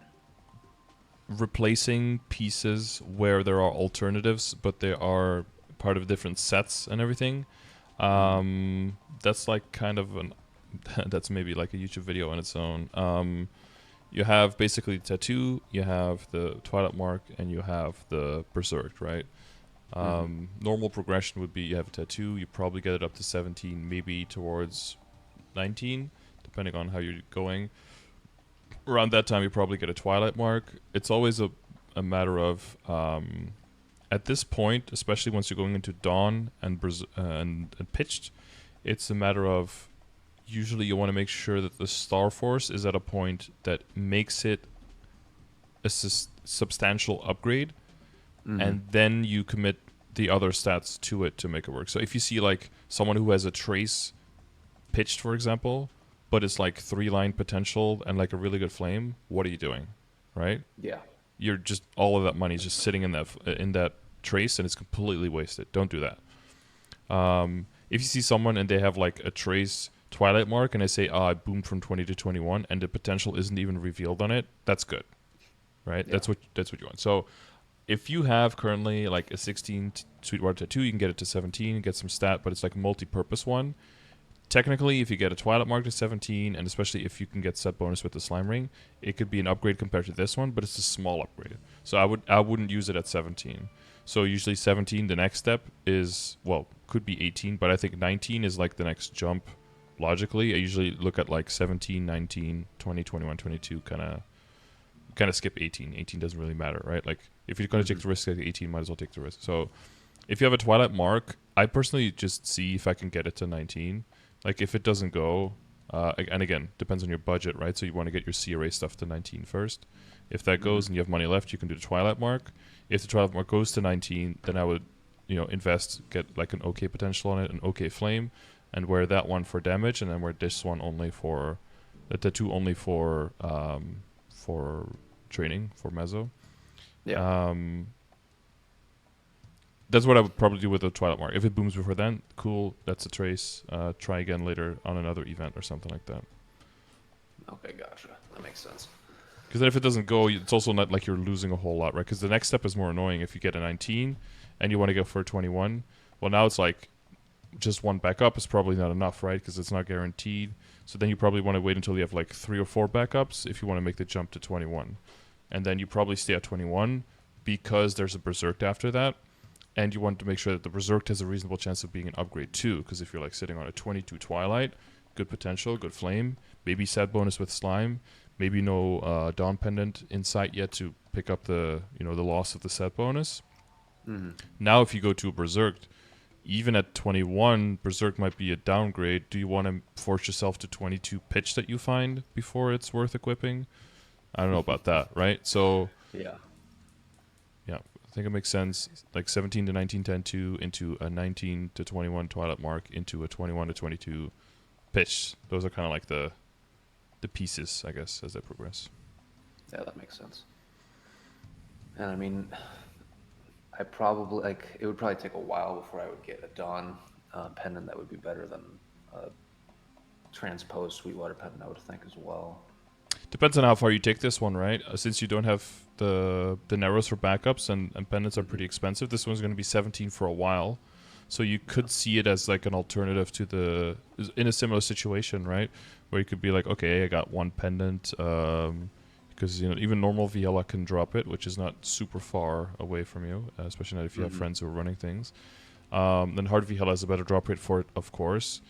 replacing pieces where there are alternatives, but they are part of different sets and everything, that's like kind of an that's maybe like a YouTube video on its own. You have basically tattoo, you have the Twilight Mark, and you have the Berserk, right? Normal progression would be you have a tattoo, you probably get it up to 17, maybe towards 19, depending on how you're going. Around that time, you probably get a Twilight Mark. It's always a matter of, at this point, especially once you're going into Dawn and Pitched, it's a matter of usually you want to make sure that the Starforce is at a point that makes it a substantial upgrade, and then you commit the other stats to it to make it work. So if you see like someone who has a trace pitched, for example, but it's like 3-line potential and like a really good flame, what are you doing, right? Yeah. You're just, all of that money is just sitting in that trace, and it's completely wasted. Don't do that. If you see someone and they have like a trace Twilight Mark and they say, I boomed from 20 to 21, and the potential isn't even revealed on it, that's good, right? Yeah. That's what you want. So if you have currently like a 16 Sweetwater Tattoo, you can get it to 17, get some stat, but it's like a multi-purpose one. Technically, if you get a Twilight Mark to 17, and especially if you can get set bonus with the Slime Ring, it could be an upgrade compared to this one, but it's a small upgrade. So I wouldn't use it at 17. So usually 17, the next step is, well, could be 18, but I think 19 is like the next jump logically. I usually look at like 17, 19, 20, 21, 22, kind of skip 18. 18 doesn't really matter, right? Like if you're going to take the risk at 18, might as well take the risk. So if you have a Twilight Mark, I personally just see if I can get it to 19. Like if it doesn't go, and again, depends on your budget, right? So you want to get your CRA stuff to 19 first. If that goes and you have money left, you can do the Twilight Mark. If the Twilight Mark goes to 19, then I would, invest, get like an okay potential on it, an okay flame, and wear that one for damage, and then wear this one only for the tattoo, only for training, for mezzo. Yeah. That's what I would probably do with the Twilight Mark. If it booms before then, cool, that's a trace. Try again later on another event or something like that. Okay, gotcha. That makes sense. Because then if it doesn't go, it's also not like you're losing a whole lot, right? Because the next step is more annoying. If you get a 19 and you want to go for a 21, well, now it's like just one backup is probably not enough, right? Because it's not guaranteed. So then you probably want to wait until you have like 3 or 4 backups if you want to make the jump to 21. And then you probably stay at 21 because there's a Berserk after that. And you want to make sure that the Berserk has a reasonable chance of being an upgrade too, because if you're like sitting on a 22 Twilight, good potential, good flame, maybe set bonus with Slime, maybe no Dawn Pendant in sight yet to pick up the the loss of the set bonus. Now if you go to a Berserk, even at 21, Berserk might be a downgrade. Do you want to force yourself to 22 pitch that you find before it's worth equipping? I don't know about that, right? So Yeah. yeah, I think it makes sense. Like 17 to 19 10-2 into a 19 to 21 Twilight Mark into a 21 to 22 pitch. Those are kind of like the pieces, I guess, as they progress. Yeah, that makes sense. And I mean, I probably it would probably take a while before I would get a Dawn pendant that would be better than a transposed Sweetwater pendant, I would think as well. Depends on how far you take this one, right? Since you don't have the narrows for backups and pendants are pretty expensive, this one's going to be 17 for a while. So you could see it as like an alternative to in a similar situation, right? Where you could be like, okay, I got one pendant, because even normal Viela can drop it, which is not super far away from you, especially not if you have friends who are running things. Then hard Viela has a better drop rate for it, of course.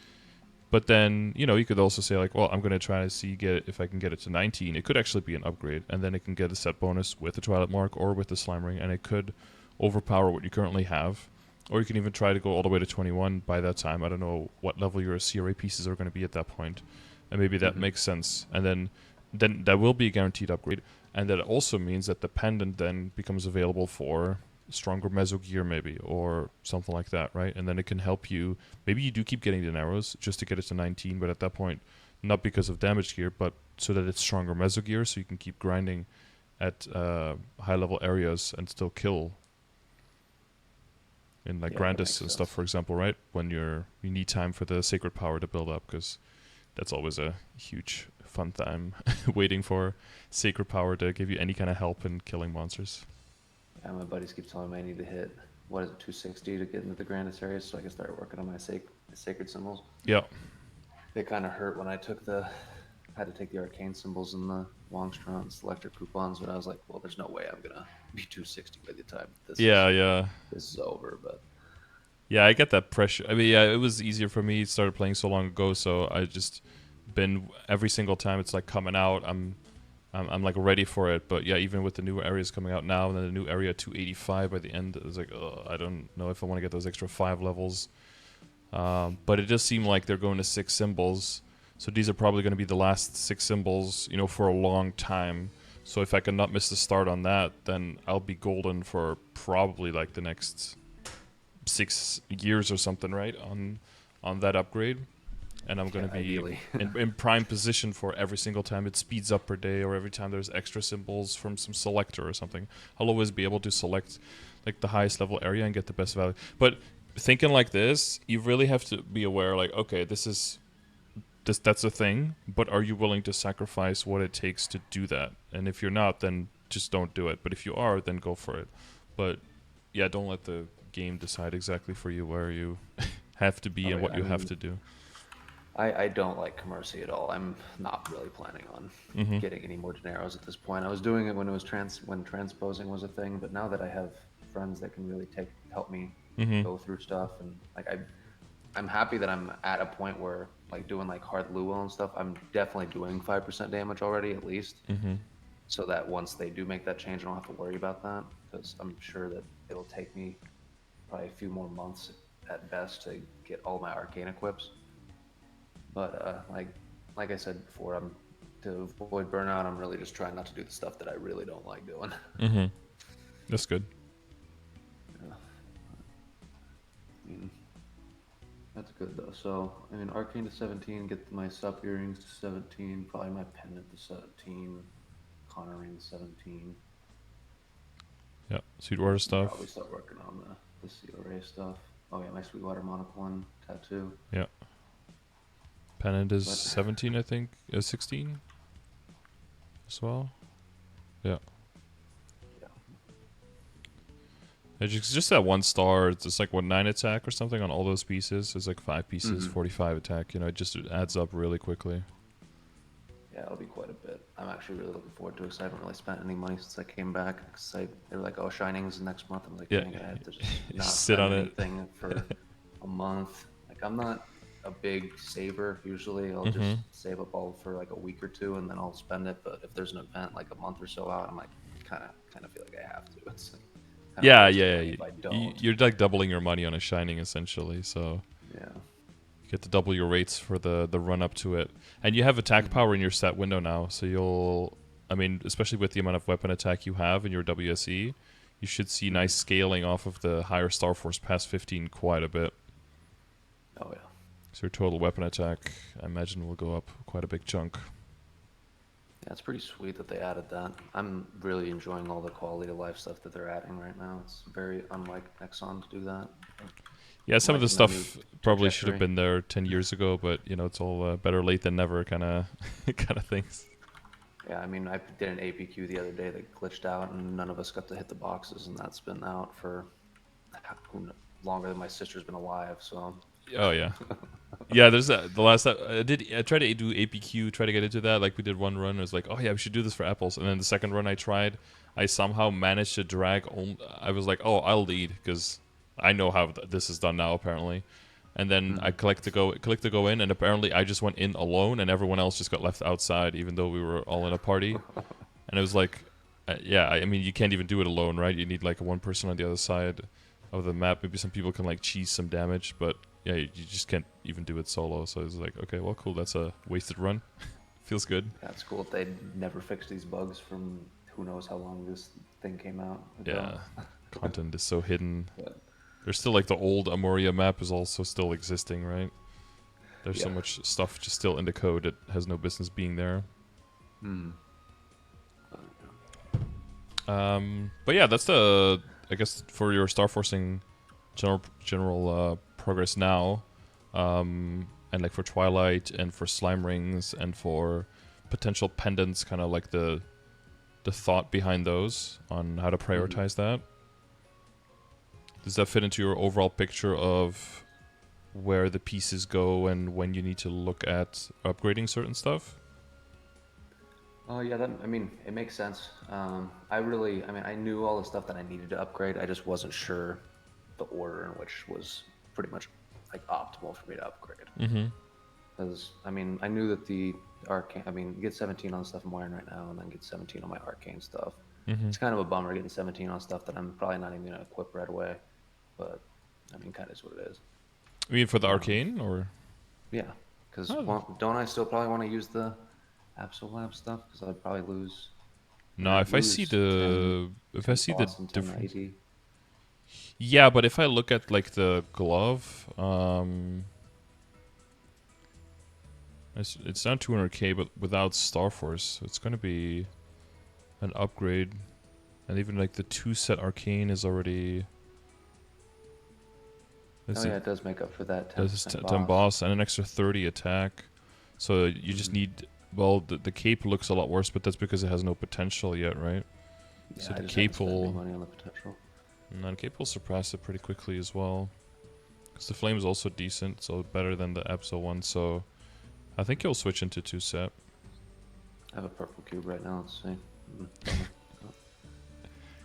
But then, you could also say like, well, I'm going to try to see if I can get it to 19. It could actually be an upgrade, and then it can get a set bonus with the Twilight Mark or with the Slime Ring, and it could overpower what you currently have. Or you can even try to go all the way to 21 by that time. I don't know what level your CRA pieces are going to be at that point. And maybe that makes sense. And then that will be a guaranteed upgrade. And that also means that the pendant then becomes available for stronger meso gear maybe, or something like that, right? And then it can help you. Maybe you do keep getting the narrows just to get it to 19, but at that point, not because of damage gear, but so that it's stronger meso gear, so you can keep grinding at high level areas and still kill. in like Yeah, that Grandis makes and stuff, sense. for example, right? When you need time for the sacred power to build up, because that's always a huge fun time waiting for sacred power to give you any kind of help in killing monsters. Yeah, my buddies keep telling me I need to hit, what is it, 260 to get into the grandest areas so I can start working on my sacred symbols. Yeah. It kind of hurt when I had to take the arcane symbols and the Longstraught and selector coupons, but I was like, well, there's no way I'm gonna be 260 by the time Yeah, yeah. this is over. But Yeah, I get that pressure. I mean, yeah, it was easier for me. Started playing so long ago, so I just been every single time it's like coming out. I'm like ready for it. But yeah, even with the new areas coming out now, and then the new area 285 by the end, it's like, I don't know if I want to get those extra 5 levels. But it does seem like they're going to 6 symbols, so these are probably going to be the last 6 symbols, for a long time. So if I can not miss the start on that, then I'll be golden for probably like the next 6 years or something, right? On that upgrade, and I'm gonna be ideally. in prime position for every single time it speeds up per day, or every time there's extra symbols from some selector or something. I'll always be able to select like the highest level area and get the best value. But thinking like this, you really have to be aware, like, okay, that's a thing, but are you willing to sacrifice what it takes to do that? And if you're not, then just don't do it. But if you are, then go for it. But yeah, don't let the game decide exactly for you where you have to be Oh and yeah, what I you have mean, to do. I don't like Commercy at all. I'm not really planning on Mm-hmm. getting any more Dineros at this point. I was doing it when it was when transposing was a thing, but now that I have friends that can really help me Mm-hmm. go through stuff, and like I'm happy that I'm at a point where like doing like hard Luo and stuff, I'm definitely doing 5% damage already at least, Mm-hmm. so that once they do make that change, I don't have to worry about that, because I'm sure that it'll take me probably a few more months at best to get all my arcane equips. But like I said before, I'm to avoid burnout. I'm really just trying not to do the stuff that I really don't like doing. Mm-hmm. That's good. Yeah, I mean, that's good though. So I mean, arcane to 17, get my sup earrings to 17, probably my pendant to 17, Connor ring to 17. Yeah. Sweetwater And probably stuff. start working on the CRA stuff. Oh yeah, my Sweetwater Monocle one tattoo. Yeah. Pennant is But 17, I think. 16 as well. Yeah. yeah, It's just that 1 star. It's just like, what, 9 attack or something on all those pieces. It's like 5 pieces, 45 attack. It just adds up really quickly. yeah, it'll be quite a bit. I'm actually really looking forward to it because I haven't really spent any money since I came back. Cause they were like, "Oh, Shining's next month." I'm like, Yeah. "Dang it, I have to just not Sit spend on it. anything for a month." Like, I'm not a big saver. Usually, I'll Mm-hmm. just save up all for like a week or two, and then I'll spend it. But if there's an event like a month or so out, I'm like, kind of feel like I have to. It's like, kind of Yeah, wasting yeah, money yeah. if I don't. You're like doubling your money on a Shining, essentially. So Yeah. you get to double your rates for the run up to it. And you have attack power in your set window now, so I mean, especially with the amount of weapon attack you have in your WSE, you should see nice scaling off of the higher Starforce past 15 quite a bit. Oh yeah. So your total weapon attack, I imagine, will go up quite a big chunk. Yeah, it's pretty sweet that they added that. I'm really enjoying all the quality of life stuff that they're adding right now. It's very unlike Exxon to do that. Yeah, some I'm of the liking the new stuff probably should have trajectory. been there 10 years ago, but it's all better late than never kind of kind of things. Yeah, I mean, I did an APQ the other day that glitched out, and none of us got to hit the boxes, and that's been out for longer than my sister's been alive. So, Oh yeah. Yeah, there's the last time I tried to do APQ, try to get into that. Like, we did one run, it was like, oh yeah, we should do this for apples. And then the second run I tried, I somehow managed to drag. I was like, oh, I'll lead because I know how this is done now apparently. And then I clicked to go in, and apparently I just went in alone, and everyone else just got left outside, even though we were all in a party. And it was like, yeah, I mean, you can't even do it alone, right? You need like one person on the other side of the map. Maybe some people can like cheese some damage, but yeah, you just can't even do it solo. So it's like, okay, well, cool. That's a wasted run. Feels good. that's cool. They never fixed these bugs from who knows how long this thing came out ago. Yeah, content is so hidden. But There's still like the old Amoria map is also still existing, right? There's so yeah. much stuff just still in the code that has no business being there. But yeah, that's I guess for your Star Forcing general progress now, and like for Twilight and for slime rings and for potential pendants, kind of like the thought behind those on how to prioritize that. Does that fit into your overall picture of where the pieces go and when you need to look at upgrading certain stuff? Oh yeah, it makes sense. I knew all the stuff that I needed to upgrade. I just wasn't sure the order in which was pretty much like optimal for me to upgrade. Mm-hmm. Because I knew that the arcane. Get 17 on the stuff I'm wearing right now, and then get 17 on my arcane stuff. Mm-hmm. It's kind of a bummer getting 17 on stuff that I'm probably not even gonna equip right away. But kind of is what it is. You mean for the arcane, or? Yeah, because Oh. don't I still probably want to use the Absolab stuff? Because I'd probably lose. No, if I see 10 the boss and 10 difference. ID. Yeah, but if I look at like the glove, it's down 200k, but without Starforce, it's gonna be an upgrade, and even like the 2-set arcane is already. It does make up for that 10% 10 boss. boss and an extra 30 attack. So you just need. Well, the cape looks a lot worse, but that's because it has no potential yet, right? Yeah, So I the just haven't cape spent any will. money on the potential. And then cape will surpass it pretty quickly as well. Because the flame is also decent, so better than the Abso one. So I think you'll switch into 2-set. I have a purple cube right now. Let's see.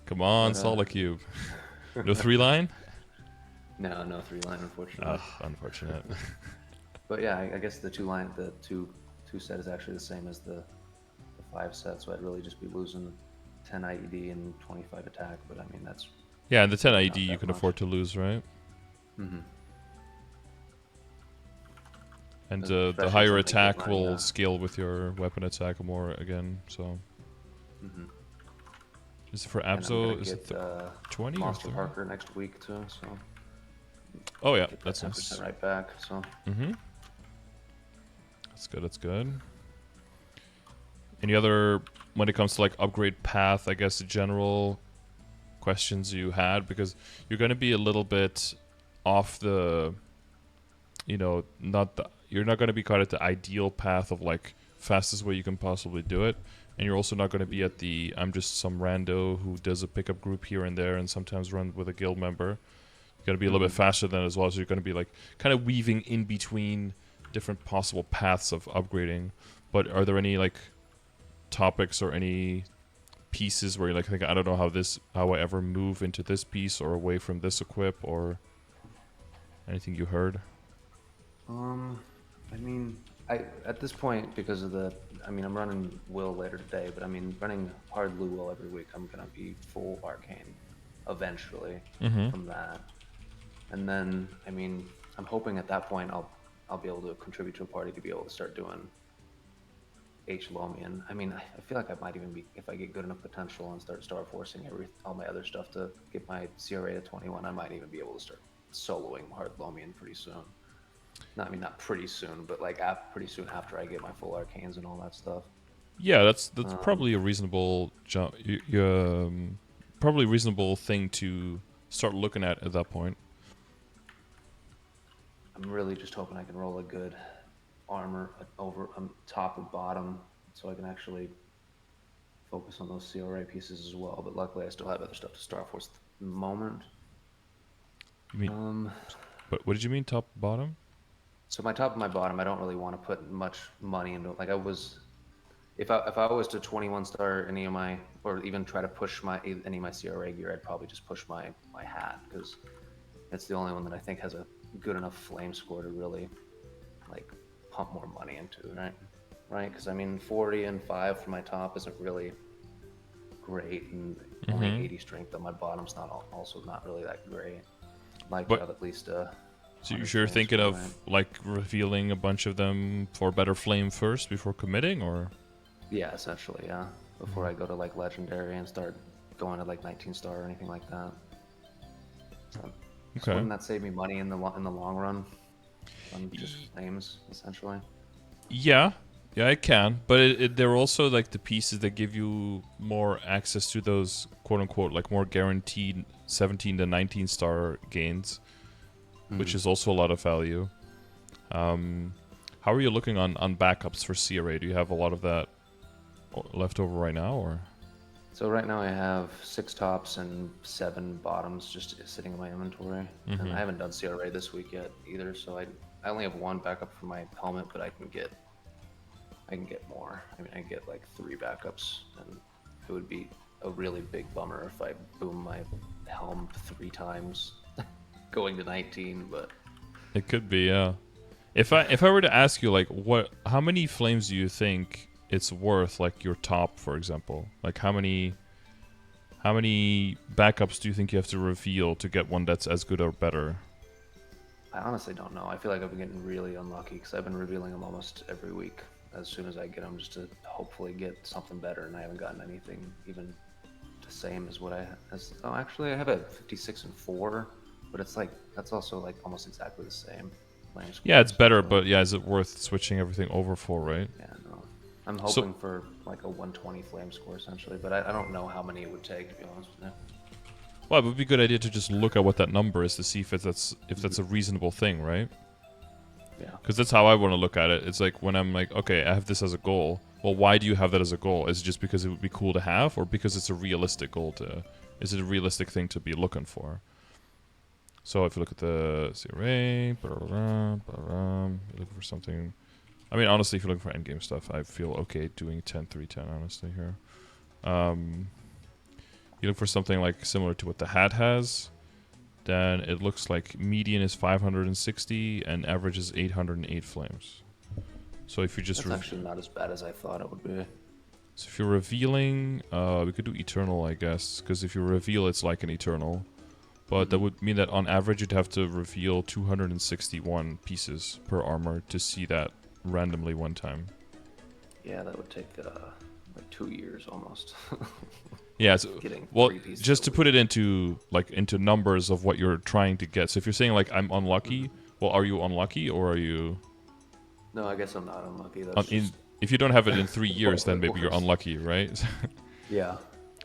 Come on, Solid Cube. No 3-line? No 3-line, unfortunately. Unfortunate. But yeah, I guess the 2 set is actually the same as the 5 set, so I'd really just be losing 10 IED and 25 attack. But that's. Yeah, and the 10 not ID you that can much. afford to lose, right? Mm-hmm. And Especially the higher since I attack get will my, scale with your weapon attack more again, so. Mm-hmm. Is it for And I'm gonna Abso? Is get it 20 or Monster 30? Parker next week too, so Oh yeah, get that that's 10% nice. right back. So. Mm-hmm. That's good, that's good. Any other, when it comes to like upgrade path, I guess general questions you had? Because you're going to be a little bit off the, you're not going to be caught at the ideal path of like fastest way you can possibly do it. And you're also not going to be at the, I'm just some rando who does a pickup group here and there and sometimes run with a guild member. You're going to be a little bit faster than as well, so you're going to be like kind of weaving in between different possible paths of upgrading. But are there any like topics or any pieces where you're like, I don't know how I ever move into this piece or away from this equip, or anything you heard? At this point, because of I'm running Will later today, but running hard blue Will every week, I'm gonna be full arcane eventually from that, and then I'm hoping at that point I'll be able to contribute to a party to be able to start doing H Lomian. I feel like I might even be, if I get good enough potential and start Starforcing all my other stuff to get my CRA to 21, I might even be able to start soloing hard Lomian pretty soon. Not pretty soon, but like pretty soon after I get my full arcanes and all that stuff. Yeah, that's probably a reasonable jump. Probably a reasonable thing to start looking at that point. I'm really just hoping I can roll a good armor over top and bottom, so I can actually focus on those CRA pieces as well. But luckily, I still have other stuff to Starforce at the moment. You mean, but what did you mean, top bottom? So my top and my bottom, I don't really want to put much money into. Like I was, if I was to 21 star any of my, or even try to push any of my CRA gear, I'd probably just push my hat, because it's the only one that I think has a good enough flame score to really like pump more money into, right? Because 40 and 5 for my top isn't really great, and only 80 strength on my bottom's also not really that great. Like to have at least a. So you're thinking of like revealing a bunch of them for better flame first before committing, or? Yeah, essentially, yeah. Before I go to like legendary and start going to like 19 star or anything like that. So, wouldn't that save me money in the long run? On just flames, essentially. Yeah, Yeah, I can, but they're also like the pieces that give you more access to those quote unquote like more guaranteed 17 to 19 star gains, which is also a lot of value. How are you looking on backups for CRA? Do you have a lot of that left over right now, or? So right now I have 6 tops and 7 bottoms just sitting in my inventory, and I haven't done CRA this week yet either. So I only have 1 backup for my helmet, but I can get more. I mean, I can get like 3 backups, and it would be a really big bummer if I boom my helm 3 times going to 19. But It could be, yeah. If I were to ask you, like, how many flames do you think it's worth, like your top, for example? Like, how many backups do you think you have to reveal to get one that's as good or better? I honestly don't know. I feel like I've been getting really unlucky because I've been revealing them almost every week as soon as I get them, just to hopefully get something better, and I haven't gotten anything even the same as what oh, actually I have a 56 and 4, but it's like that's also like almost exactly the same. Yeah, it's better, but yeah, is it worth switching everything over for, right? Yeah, no. I'm hoping for like a 120 flame score essentially, but I don't know how many it would take, to be honest with you. Well, it would be a good idea to just look at what that number is to see if that's a reasonable thing, right? Yeah. Because that's how I want to look at it. It's like when I'm like, okay, I have this as a goal. Well, why do you have that as a goal? Is it just because it would be cool to have, or because it's a realistic goal to? Is it a realistic thing to be looking for? So if you look at the CRA, you're looking for something. I mean, honestly, if you're looking for endgame stuff, I feel okay doing 10-3-10, honestly, here. You look for something like similar to what the hat has, then it looks like median is 560 and average is 808 flames. So if you just... That's actually not as bad as I thought it would be. So if you're revealing, we could do eternal, I guess, because if you reveal, it's like an eternal. But that would mean that on average, you'd have to reveal 261 pieces per armor to see that randomly one time. Yeah, that would take like 2 years almost. Yeah, so, well, just to put it into numbers of what you're trying to get. So if you're saying like I'm unlucky, well, are you unlucky or are you? No, I guess I'm not unlucky. If you don't have it in 3 years, then maybe you're unlucky, right? Yeah.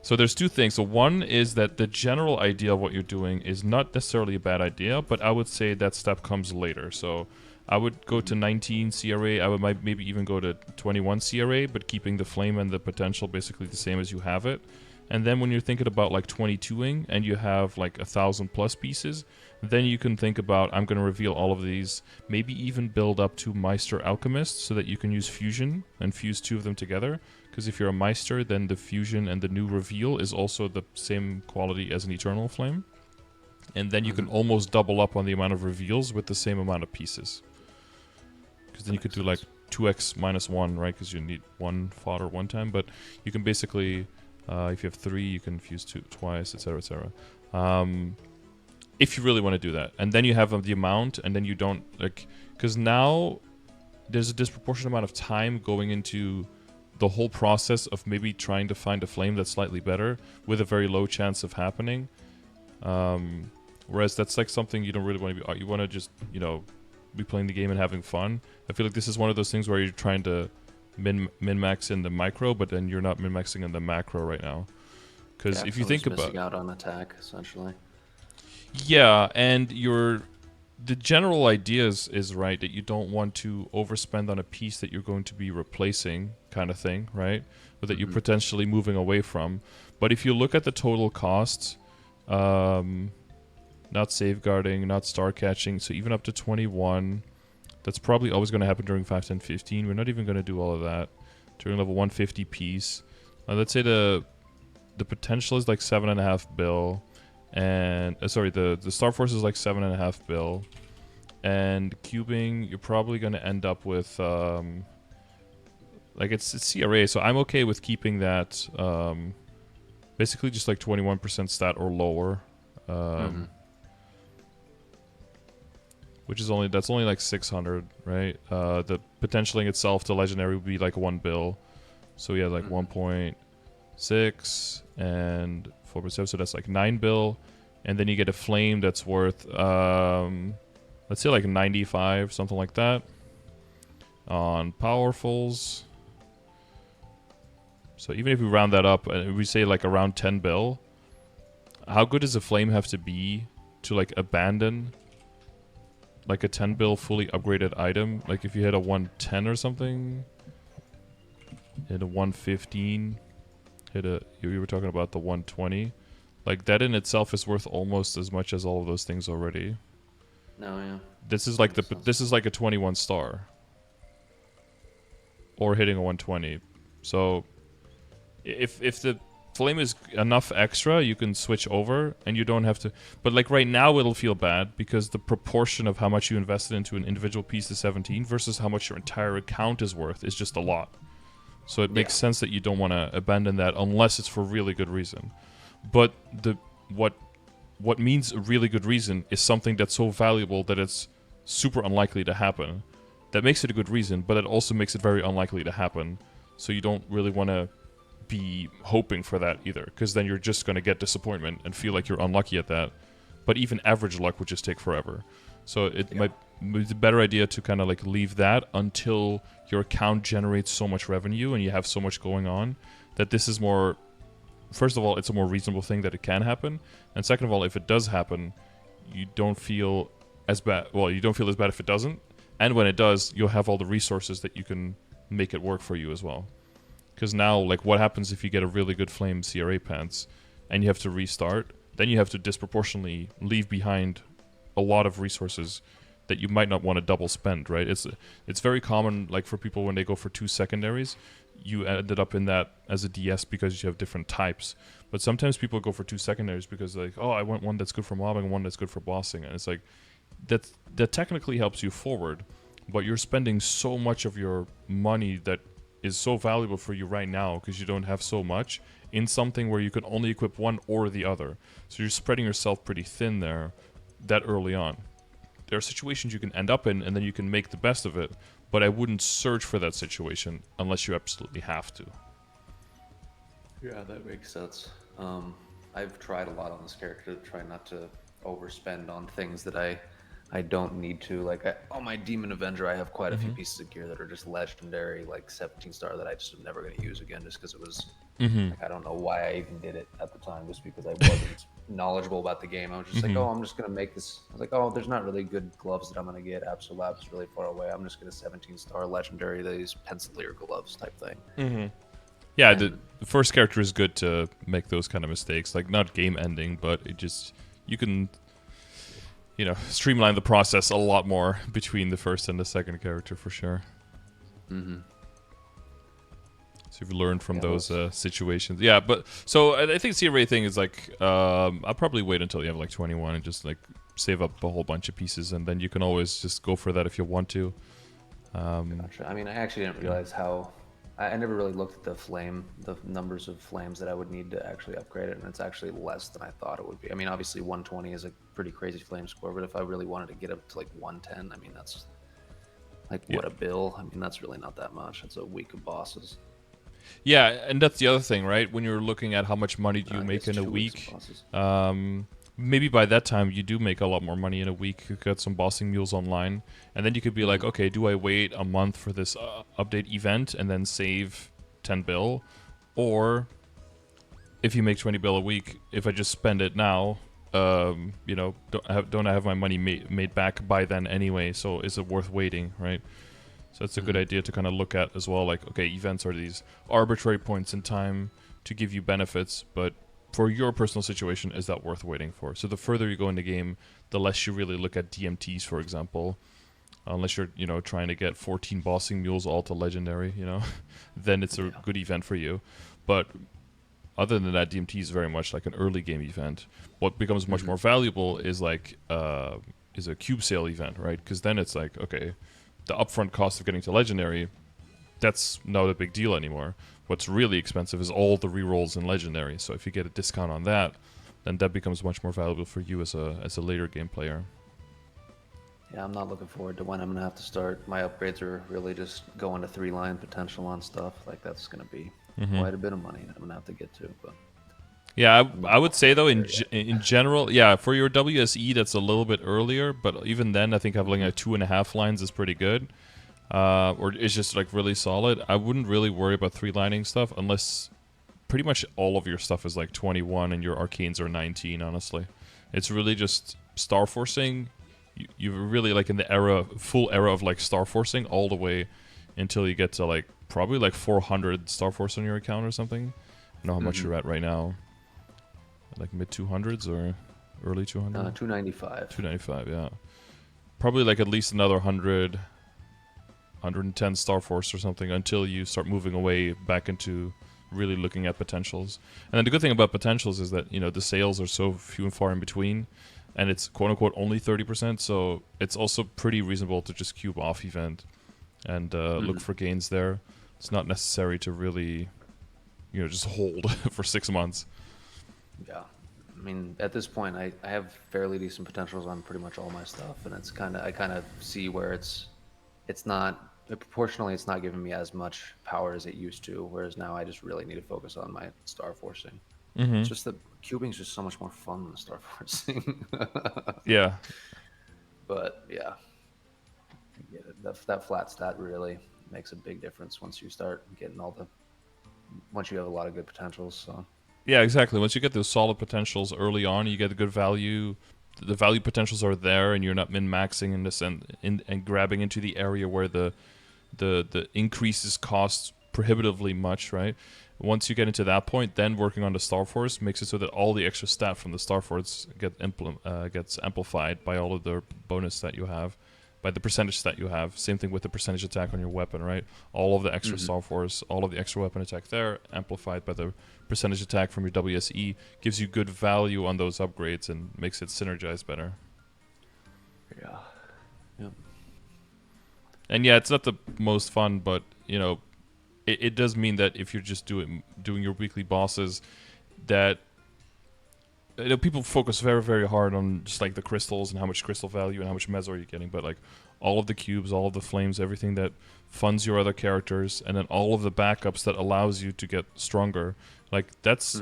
So there's 2 things. So one is that the general idea of what you're doing is not necessarily a bad idea, but I would say that step comes later. So I would go to 19 CRA. I would maybe even go to 21 CRA, but keeping the flame and the potential basically the same as you have it. And then when you're thinking about like 22ing and you have like 1,000+ pieces, then you can think about, I'm going to reveal all of these, maybe even build up to Meister Alchemist so that you can use fusion and fuse 2 of them together. Because if you're a Meister, then the fusion and the new reveal is also the same quality as an Eternal Flame. And then you can almost double up on the amount of reveals with the same amount of pieces. Because then you could do like 2x minus 1, right? Because you need 1 fodder 1 time. But you can basically, if you have 3, you can fuse 2 twice, etc., etc. If you really want to do that. And then you have the amount, and then you don't, like, because now there's a disproportionate amount of time going into the whole process of maybe trying to find a flame that's slightly better with a very low chance of happening. Whereas that's like something you don't really want to be, you want to just, be playing the game and having fun. I feel like this is one of those things where you're trying to min-max in the micro, but then you're not min-maxing in the macro right now. Because if you think about... missing out on attack, essentially. Yeah, and the general idea is right, that you don't want to overspend on a piece that you're going to be replacing, kind of thing, right? Or that you're potentially moving away from. But if you look at the total costs, not safeguarding, not star catching, so even up to 21, that's probably always going to happen during 5, 10, 15. We're not even going to do all of that during level 150 piece. Let's say the potential is like 7.5 bill. And the Starforce is like 7.5 bill, and cubing you're probably going to end up with like it's CRA, so I'm okay with keeping that basically just like 21% stat or lower, which is only like 600, right? The potentialing itself to legendary would be like 1 bill, so yeah, like 1.6 and 4.7, so that's like 9 bill, and then you get a flame that's worth let's say like 95, something like that. on powerfuls. So even if we round that up and we say like around 10 bill, how good does a flame have to be to like abandon like a 10 bill fully upgraded item? Like if you hit a 110 or something, hit a 115, you were talking about the 120. Like that in itself is worth almost as much as all of those things already. No, yeah. This is like this is like a 21 star. Or hitting a 120. So if the flame is enough extra, you can switch over and you don't have to. But like right now it'll feel bad because the proportion of how much you invested into an individual piece to 17 versus how much your entire account is worth is just a lot. So it makes sense that you don't want to abandon that unless it's for really good reason. But what means a really good reason is something that's so valuable that it's super unlikely to happen. That makes it a good reason, but it also makes it very unlikely to happen. So you don't really want to be hoping for that either, because then you're just going to get disappointment and feel like you're unlucky at that. But even average luck would just take forever. So it might be a better idea to kind of like leave that until your account generates so much revenue and you have so much going on that this is more... First of all, it's a more reasonable thing that it can happen. And second of all, if it does happen, you don't feel as bad. Well, you don't feel as bad if it doesn't. And when it does, you'll have all the resources that you can make it work for you as well. Because now, like, what happens if you get a really good flame CRA pants and you have to restart? Then you have to disproportionately leave behind a lot of resources that you might not want to double spend, right? It's very common, like, for people when they go for 2 secondaries, you ended up in that as a DS because you have different types. But sometimes people go for 2 secondaries because like, oh, I want one that's good for mobbing and one that's good for bossing. And it's like, that technically helps you forward, but you're spending so much of your money that is so valuable for you right now because you don't have so much in something where you can only equip one or the other. So you're spreading yourself pretty thin there that early on. There are situations you can end up in and then you can make the best of it, but I wouldn't search for that situation unless you absolutely have to. Yeah, that makes sense. I've tried a lot on this character to try not to overspend on things that I don't need to. Like, on my Demon Avenger, I have quite a few pieces of gear that are just legendary, like 17 star that I just am never going to use again just because it was, like, I don't know why I even did it at the time, just because I wasn't knowledgeable about the game. I was just like, oh, I'm just going to make this. I was like, oh, there's not really good gloves that I'm going to get. Absol is really far away. I'm just going to 17 star legendary, these pencilier gloves type thing. Yeah, and the first character is good to make those kind of mistakes. Like, not game ending, but it just, you can, you know, streamline the process a lot more between the first and the second character for sure. So you've learned from those situations. Yeah, but so I think the CRA thing is like, I'll probably wait until you have like 21 and just like save up a whole bunch of pieces, and then you can always just go for that if you want to. Gotcha. I mean, I actually didn't realize how... I never really looked at the numbers of flames that I would need to actually upgrade it, and it's actually less than I thought it would be. I mean, obviously 120 is a pretty crazy flame score, but if I really wanted to get up to like 110, I mean, that's like, what a bill. I mean, that's really not that much. It's a week of bosses. Yeah, and that's the other thing, right? When you're looking at how much money do you make in a week, maybe by that time you do make a lot more money in a week. You got some bossing mules online, and then you could be like, okay, do I wait a month for this update event and then save 10 bill? Or if you make 20 bill a week, if I just spend it now, you know, don't I have my money made back by then anyway? So is it worth waiting, right? So it's a good idea to kind of look at as well. Like, okay, events are these arbitrary points in time to give you benefits, but for your personal situation, is that worth waiting for? So the further you go in the game, the less you really look at DMTs, for example. Unless you're, you know, trying to get 14 bossing mules all to legendary, you know, then it's a good event for you. But other than that, DMT is very much like an early game event. What becomes much more valuable is like is a cube sale event, right? Because then it's like, okay, the upfront cost of getting to legendary, that's not a big deal anymore. What's really expensive is all the rerolls in legendary. So if you get a discount on that, then that becomes much more valuable for you as a later game player. Yeah, I'm not looking forward to when I'm gonna have to start. My upgrades are really just going to 3-line potential on stuff. Like, that's gonna be quite a bit of money that I'm gonna have to get to. But yeah, I would say though in general, yeah, for your WSE that's a little bit earlier, but even then I think having like 2.5 lines is pretty good. or is just like really solid, I wouldn't really worry about 3-lining stuff unless pretty much all of your stuff is like 21 and your arcanes are 19, honestly. It's really just star forcing. You're really like in the full era of like star forcing all the way until you get to like probably like 400 star force on your account or something. I don't know how much you're at right now. Like mid 200s or early 200s? 295. 295, yeah. Probably like at least another 100, 110 star force or something until you start moving away back into really looking at potentials. And then the good thing about potentials is that, the sales are so few and far in between, and it's quote-unquote only 30%, so it's also pretty reasonable to just cube off event and look for gains there. It's not necessary to really, just hold for 6 months. Yeah. I mean, at this point, I have fairly decent potentials on pretty much all my stuff, and I kind of see where it's not, proportionally, it's not giving me as much power as it used to, whereas now I just really need to focus on my star forcing. It's just that cubing is just so much more fun than star forcing. Yeah. But yeah, that flat stat really makes a big difference once you start getting once you have a lot of good potentials. So. Yeah, exactly. Once you get those solid potentials early on, you get the good value. The value potentials are there, and you're not min-maxing in this and grabbing into the area where the increases cost prohibitively much, right? Once you get into that point, then working on the Starforce makes it so that all the extra stat from the Starforce gets amplified by all of the bonus that you have, by the percentage that you have. Same thing with the percentage attack on your weapon, right? All of the extra Starforce, all of the extra weapon attack there, amplified by the percentage attack from your WSE, gives you good value on those upgrades and makes it synergize better. Yeah. Yep. And yeah, it's not the most fun, but it does mean that if you're just doing your weekly bosses, that people focus very, very hard on just like the crystals and how much crystal value and how much meso are you getting, but like all of the cubes, all of the flames, everything that funds your other characters, and then all of the backups that allows you to get stronger, like that's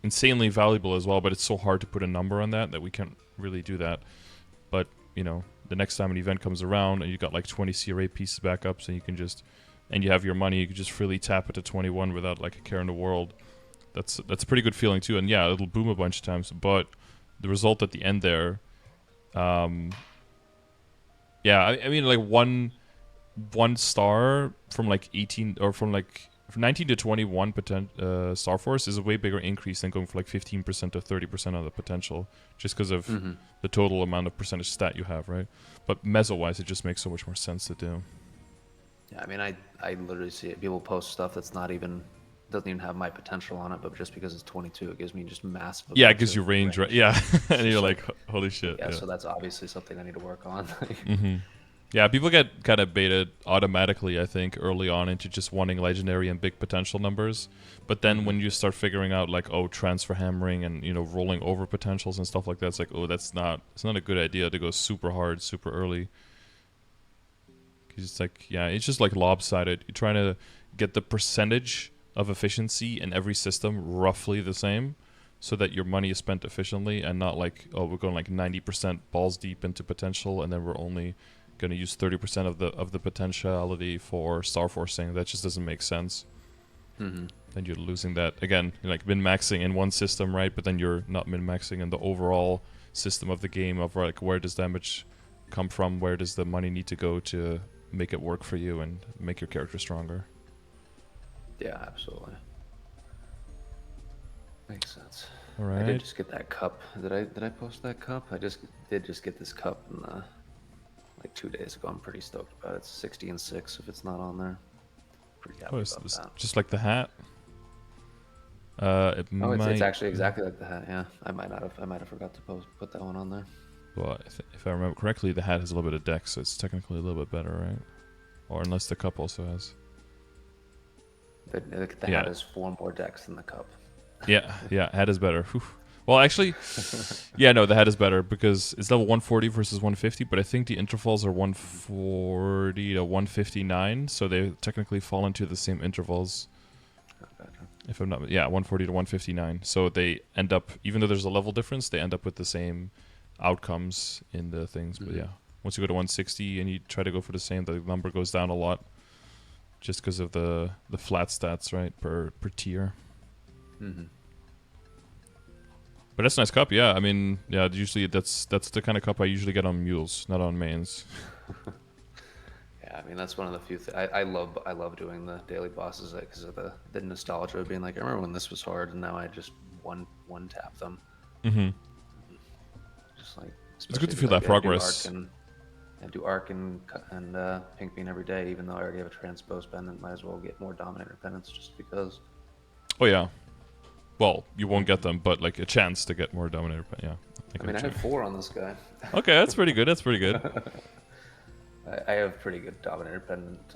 insanely valuable as well. But it's so hard to put a number on that we can't really do that. But the next time an event comes around and you got like 20 CRA pieces backups, and you have your money, you can just freely tap it to 21 without like a care in the world. That's a pretty good feeling too. And yeah, it'll boom a bunch of times, but the result at the end there, I mean like one star from like 18 or from 19 to 21 Star Force is a way bigger increase than going for like 15% to 30% on the potential, just because of the total amount of percentage stat you have, right? But meso wise, it just makes so much more sense to do. Yeah, I mean, I literally see it. People post stuff that's doesn't even have my potential on it, but just because it's 22, it gives me just massive. Yeah, it gives you range, right? Yeah, and you're like, holy shit. Yeah, so that's obviously something I need to work on. Yeah, people get kind of baited automatically, I think, early on into just wanting legendary and big potential numbers. But then when you start figuring out like, transfer hammering and rolling over potentials and stuff like that, it's like, it's not a good idea to go super hard, super early. It's like, it's just like lopsided. You're trying to get the percentage of efficiency in every system roughly the same, so that your money is spent efficiently and not like, we're going like 90% balls deep into potential and then we're only going to use 30% of the potentiality for star forcing. That just doesn't make sense. And you're losing that again. You're like min-maxing in one system, right? But then you're not min-maxing in the overall system of the game of like, where does damage come from? Where does the money need to go to make it work for you and make your character stronger? Yeah, absolutely. Makes sense. All right. I did just get that cup. Did I post that cup? I did just get this cup like 2 days ago. I'm pretty stoked about it. It's 60 and 6 if it's not on there. Pretty happy about that. Just like the hat? It's actually exactly like the hat. Yeah, I might have forgot to put that one on there. Well, if I remember correctly, the hat has a little bit of dex, so it's technically a little bit better, right? Or unless the cup also has. The hat has 4 more decks than the cup. Yeah, hat is better. Whew. Well, actually, the hat is better because it's level 140 versus 150, but I think the intervals are 140 to 159, so they technically fall into the same intervals. If I'm not, 140 to 159. So they end up, even though there's a level difference, they end up with the same outcomes in the things. But Once you go to 160 and you try to go for the same, the number goes down a lot, just because of the flat stats, right, per tier. Mm-hmm. But that's a nice cup, yeah. I mean, yeah. Usually that's the kind of cup I usually get on mules, not on mains. Yeah, I mean that's one of the few things I love doing the daily bosses because of the nostalgia of being like, I remember when this was hard and now I just one tap them. Mm-hmm. Just like, It's good to especially feel like that progress. I do arc and pink bean every day, even though I already have a transpose pendant. Might as well get more dominator pendants just because. Oh yeah. Well, you won't get them, but like a chance to get more dominator. But yeah. I mean, I have 4 on this guy. Okay, that's pretty good. That's pretty good. I have pretty good dominator pendant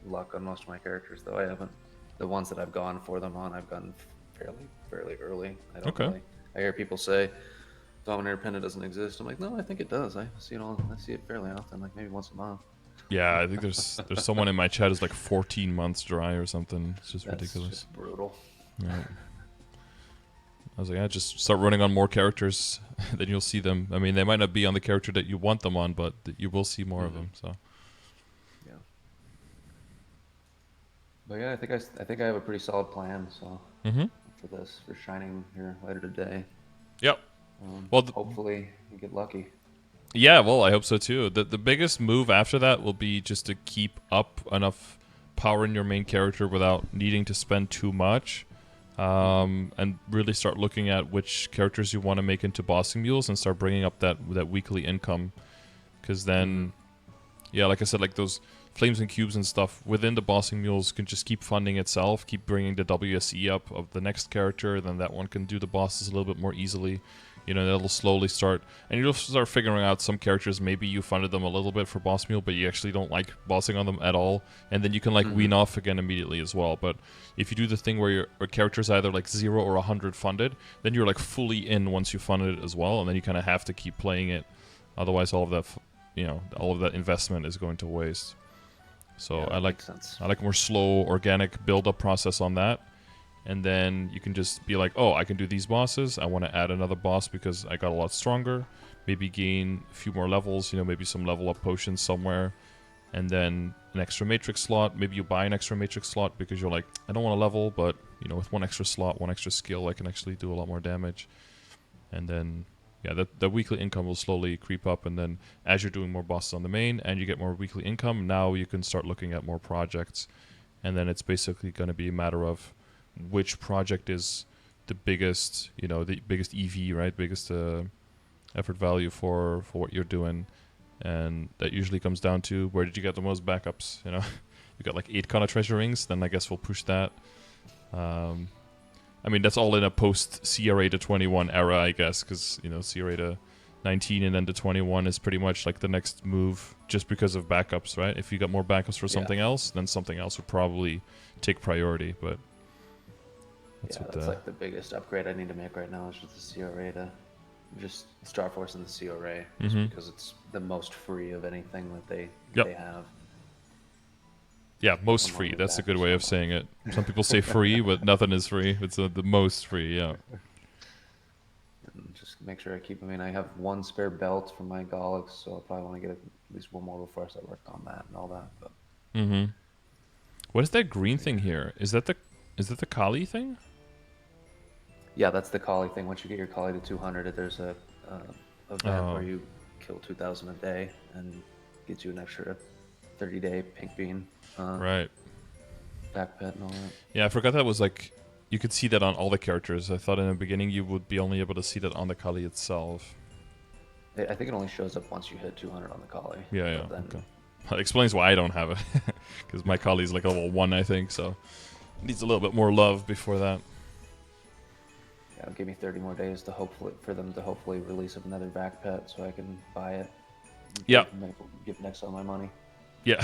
luck on most of my characters, though. I haven't. The ones that I've gone for them on, I've gone fairly early. I don't really. I hear people say dominator pendant doesn't exist. I'm like, no, I think it does. I see it fairly often, like maybe once a month. Yeah, I think there's someone in my chat who's like 14 months dry or something. It's just That's ridiculous. Just brutal. Yeah. I was like, yeah, just start running on more characters, then you'll see them. I mean, they might not be on the character that you want them on, but you will see more of them. So. Yeah. But yeah, I think I have a pretty solid plan. So for shining here later today. Yep. Well, hopefully you get lucky. Yeah, well, I hope so too. The biggest move after that will be just to keep up enough power in your main character without needing to spend too much. And really start looking at which characters you want to make into bossing mules and start bringing up that weekly income. Because then, yeah, like I said, like those flames and cubes and stuff within the bossing mules can just keep funding itself, keep bringing the WSE up of the next character, then that one can do the bosses a little bit more easily. You know, that'll slowly start, and you'll start figuring out some characters, maybe you funded them a little bit for boss mule, but you actually don't like bossing on them at all, and then you can, like, wean off again immediately as well. But if you do the thing where your character's either, like, 0 or 100 funded, then you're, like, fully in once you funded it as well, and then you kind of have to keep playing it. Otherwise, all of that, all of that investment is going to waste. So yeah, I like more slow, organic build-up process on that. And then you can just be like, oh, I can do these bosses. I want to add another boss because I got a lot stronger. Maybe gain a few more levels, maybe some level up potions somewhere. And then an extra matrix slot. Maybe you buy an extra matrix slot because you're like, I don't want to level, but, with one extra slot, one extra skill, I can actually do a lot more damage. And then, yeah, the weekly income will slowly creep up. And then as you're doing more bosses on the main and you get more weekly income, now you can start looking at more projects. And then it's basically going to be a matter of which project is the biggest, the biggest EV, right? Biggest effort value for what you're doing. And that usually comes down to where did you get the most backups, You got like 8 Kana treasure rings, then I guess we'll push that. I mean, that's all in a post CRA to 21 era, I guess, because, CRA to 19 and then to 21 is pretty much like the next move just because of backups, right? If you got more backups for something else, then something else would probably take priority, but that's like the biggest upgrade I need to make right now is just the CRA to just Starforce and the CRA, just because it's the most free of anything that they have. Yeah, most free. That's a good way of saying it. Some people say free, but nothing is free. It's the most free, yeah. And just make sure I keep. I mean, I have 1 spare belt for my Golics, so I'll probably want to get at least 1 more before I start working on that and all that. But. What is that green thing here? Is that the Kali thing? Yeah, that's the Kali thing. Once you get your Kali to 200, there's a event where you kill 2,000 a day and gets you an extra 30-day pink bean. Right. Back pet and all that. Yeah, I forgot that was like you could see that on all the characters. I thought in the beginning you would be only able to see that on the Kali itself. I think it only shows up once you hit 200 on the Kali. Yeah. Okay. That explains why I don't have it, because my Kali is like level 1, I think, so it needs a little bit more love before that. Yeah, it'll give me 30 more days for them to hopefully release another back pet so I can buy it. Yeah. Give next on my money. Yeah.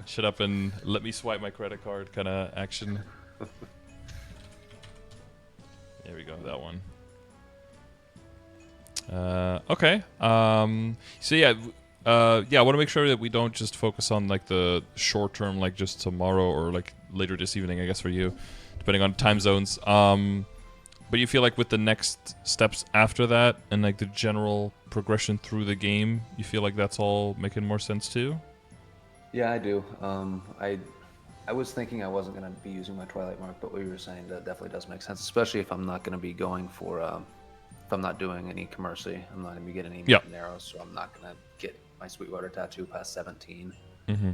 Shut up and let me swipe my credit card kind of action. There we go, that one. Okay. So yeah, I want to make sure that we don't just focus on like the short term, like just tomorrow or like later this evening, I guess for you, depending on time zones. But you feel like with the next steps after that and like the general progression through the game, you feel like that's all making more sense too? Yeah, I do. I was thinking I wasn't going to be using my Twilight Mark, but what you were saying, that definitely does make sense, especially if I'm not going to be going for, if I'm not doing any commercy, I'm not going to be getting any Yeah. arrows, so I'm not going to get my Sweetwater tattoo past 17. Mm-hmm.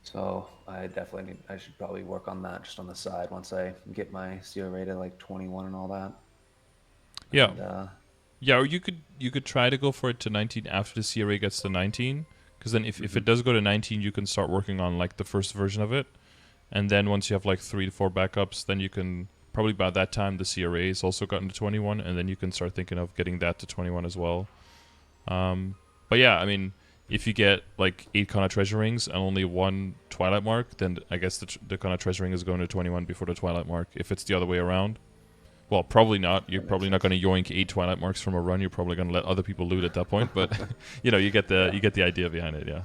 So I definitely I should probably work on that just on the side once I get my CRA to like 21 and all that. Yeah. And, Yeah, or you could try to go for it to 19 after the CRA gets to 19, because then if it does go to 19, you can start working on like the first version of it, and then once you have like 3 to 4 backups, then you can probably by that time the CRA is also gotten to 21, and then you can start thinking of getting that to 21 as well. But yeah, I mean, if you get like 8 Kana treasure rings and only 1 Twilight Mark, then I guess the Kana treasure ring is going to 21 before the Twilight Mark. If it's the other way around. Well, probably not. You're probably not going to yoink 8 Twilight Marks from a run. You're probably going to let other people loot at that point. But you know, you get the idea behind it. Yeah.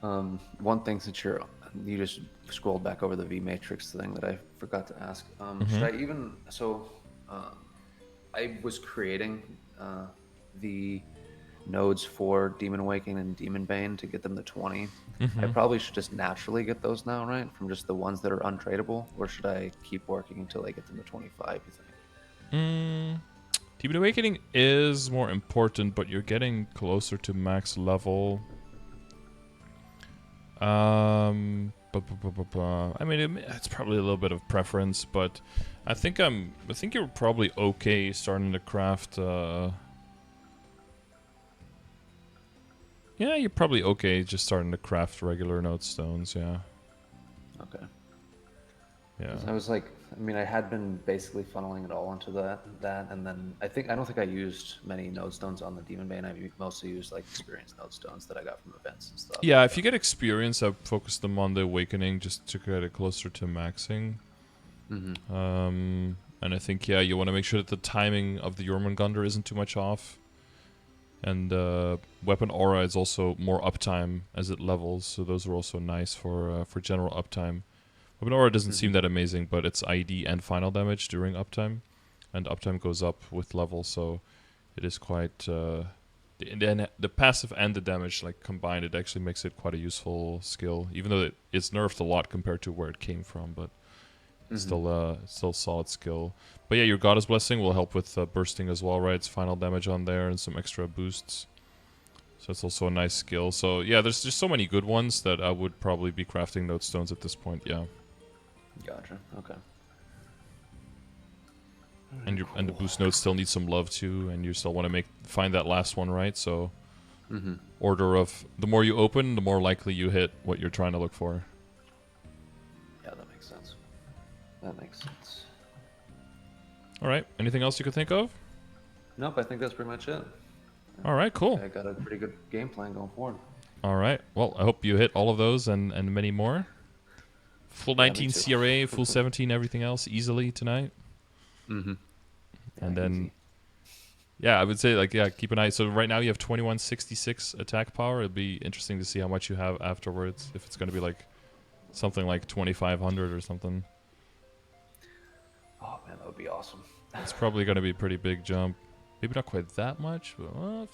One thing, since you just scrolled back over the V Matrix thing that I forgot to ask. Should I even I was creating the nodes for Demon Awakening and Demon Bane to get them to 20. I probably should just naturally get those now, right? From just the ones that are untradeable, or should I keep working until I get them to 25, you think? Demon Awakening is more important, but you're getting closer to max level. I mean, it's probably a little bit of preference, but I think you're probably okay starting to craft. Yeah, you're probably okay just starting to craft regular node stones, yeah. Okay. Yeah. I was like, I mean, I had been basically funneling it all into that, and then I don't think I used many node stones on the Demon Bane. I mostly used like experience node stones that I got from events and stuff. Yeah, if you get experience, I'd focus them on the Awakening just to get it closer to maxing. And I think, yeah, you want to make sure that the timing of the Jormungandr isn't too much off. And Weapon Aura is also more uptime as it levels, so those are also nice for general uptime. Weapon Aura doesn't seem that amazing, but it's ID and final damage during uptime, and uptime goes up with level, so it is quite... the passive and the damage like combined, it actually makes it quite a useful skill, even though it's nerfed a lot compared to where it came from, but it's still a solid skill. But yeah, your Goddess Blessing will help with bursting as well, right? It's final damage on there and some extra boosts. So it's also a nice skill. So yeah, there's just so many good ones that I would probably be crafting node stones at this point, yeah. Gotcha, okay. And and the boost nodes still need some love too, and you still want to find that last one, right? So order of the more you open, the more likely you hit what you're trying to look for. Yeah, that makes sense. That makes sense. All right. Anything else you could think of? Nope, I think that's pretty much it. All right, cool. I got a pretty good game plan going forward. All right. Well, I hope you hit all of those and many more. Full 19 CRA, full 17, everything else easily tonight. Yeah, and then, easy. yeah, I would say, like, yeah, keep an eye. So right now you have 2166 attack power. It'd be interesting to see how much you have afterwards. If it's going to be like something like 2500 or something. Oh man, that would be awesome. It's probably going to be a pretty big jump. Maybe not quite that much, but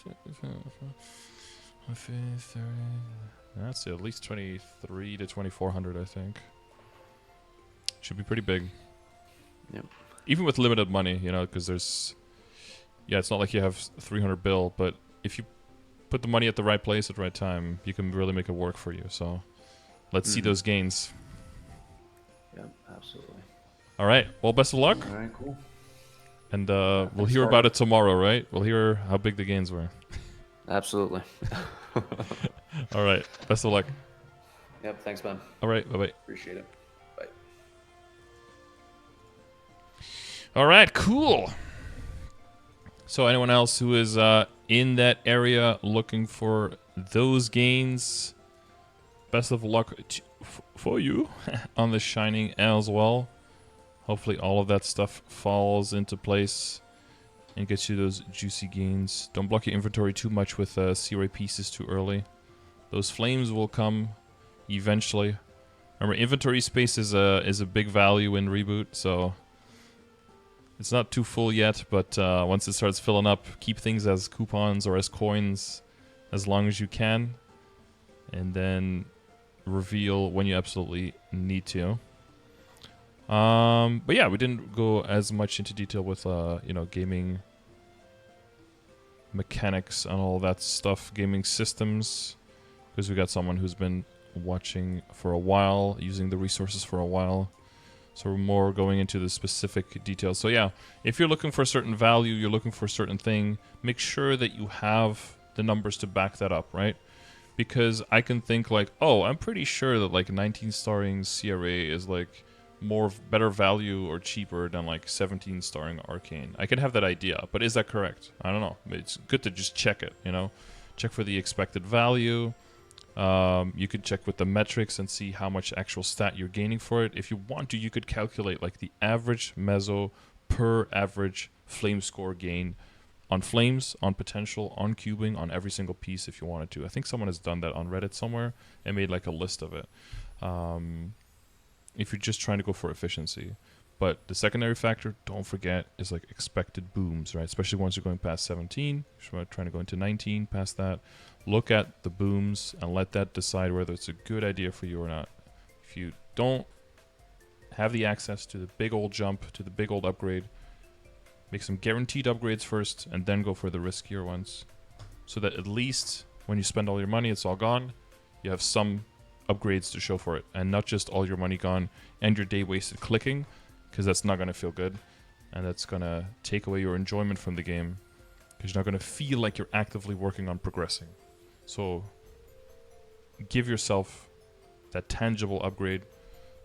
that's at least 23 to 2400, I think. Should be pretty big. Yep. Even with limited money, you know, because there's... Yeah, it's not like you have 300 bill, but if you put the money at the right place at the right time, you can really make it work for you. So let's see those gains. Yep, absolutely. All right. Well, best of luck. All right, cool. And we'll hear about it tomorrow, right? We'll hear how big the gains were. Absolutely. All right. Best of luck. Yep, thanks, man. All right. Bye-bye. Appreciate it. Bye. All right. Cool. So anyone else who is in that area looking for those gains, best of luck for you on the Shining as well. Hopefully all of that stuff falls into place and gets you those juicy gains. Don't block your inventory too much with CRA pieces too early. Those flames will come eventually. Remember, inventory space is a big value in Reboot, so It's not too full yet, but once it starts filling up, keep things as coupons or as coins as long as you can, and then reveal when you absolutely need to. But yeah, we didn't go as much into detail with gaming mechanics and all that stuff, gaming systems, because we got someone who's been watching for a while, using the resources for a while. So we're more going into the specific details. So yeah, if you're looking for a certain value, you're looking for a certain thing, make sure that you have the numbers to back that up, right? Because I can think like, oh, I'm pretty sure that like 19 starring CRA is like better value or cheaper than like 17 starring Arcane. I can have that idea, but is that correct? I don't know. It's good to just check it, check for the expected value. You could check with the metrics and see how much actual stat you're gaining for it. If you want to, you could calculate like the average meso per average flame score gain on flames, on potential, on cubing, on every single piece if you wanted to. I think someone has done that on Reddit somewhere and made like a list of it. If you're just trying to go for efficiency. But the secondary factor, don't forget, is like expected booms, right? Especially once you're going past 17, if you're trying to go into 19, past that. Look at the booms and let that decide whether it's a good idea for you or not. If you don't have the access to the big old jump, to the big old upgrade, make some guaranteed upgrades first and then go for the riskier ones. So that at least when you spend all your money, it's all gone. You have some upgrades to show for it and not just all your money gone and your day wasted clicking, because that's not going to feel good and that's going to take away your enjoyment from the game because you're not going to feel like you're actively working on progressing. So give yourself that tangible upgrade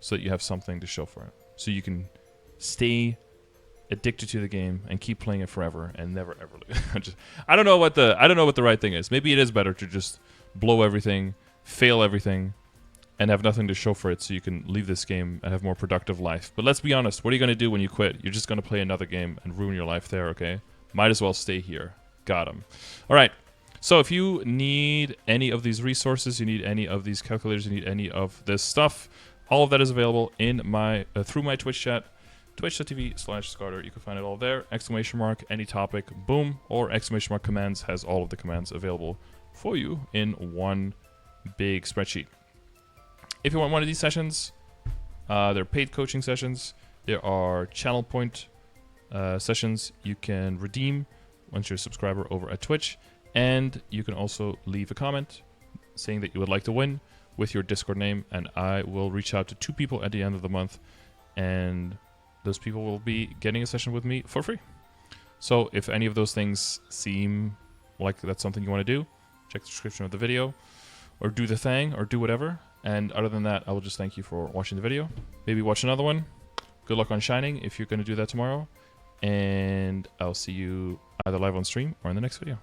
so that you have something to show for it, so you can stay addicted to the game and keep playing it forever and never ever leave. I don't know what the right thing is. Maybe it is better to just blow everything, fail everything, and have nothing to show for it so you can leave this game and have more productive life. But let's be honest, what are you going to do when you quit? You're just going to play another game and ruin your life there, okay? Might as well stay here. Got him. All right. So if you need any of these resources, you need any of these calculators, you need any of this stuff, all of that is available in my through my Twitch chat, twitch.tv/Scardor. You can find it all there. ! Any topic, boom, or ! Commands has all of the commands available for you in one big spreadsheet. If you want one of these sessions, they're paid coaching sessions. There are channel point sessions you can redeem once you're a subscriber over at Twitch. And you can also leave a comment saying that you would like to win with your Discord name. And I will reach out to 2 people at the end of the month. And those people will be getting a session with me for free. So if any of those things seem like that's something you want to do, check the description of the video. Or do the thing, or do whatever. And other than that, I will just thank you for watching the video. Maybe watch another one. Good luck on Shining if you're going to do that tomorrow. And I'll see you either live on stream or in the next video.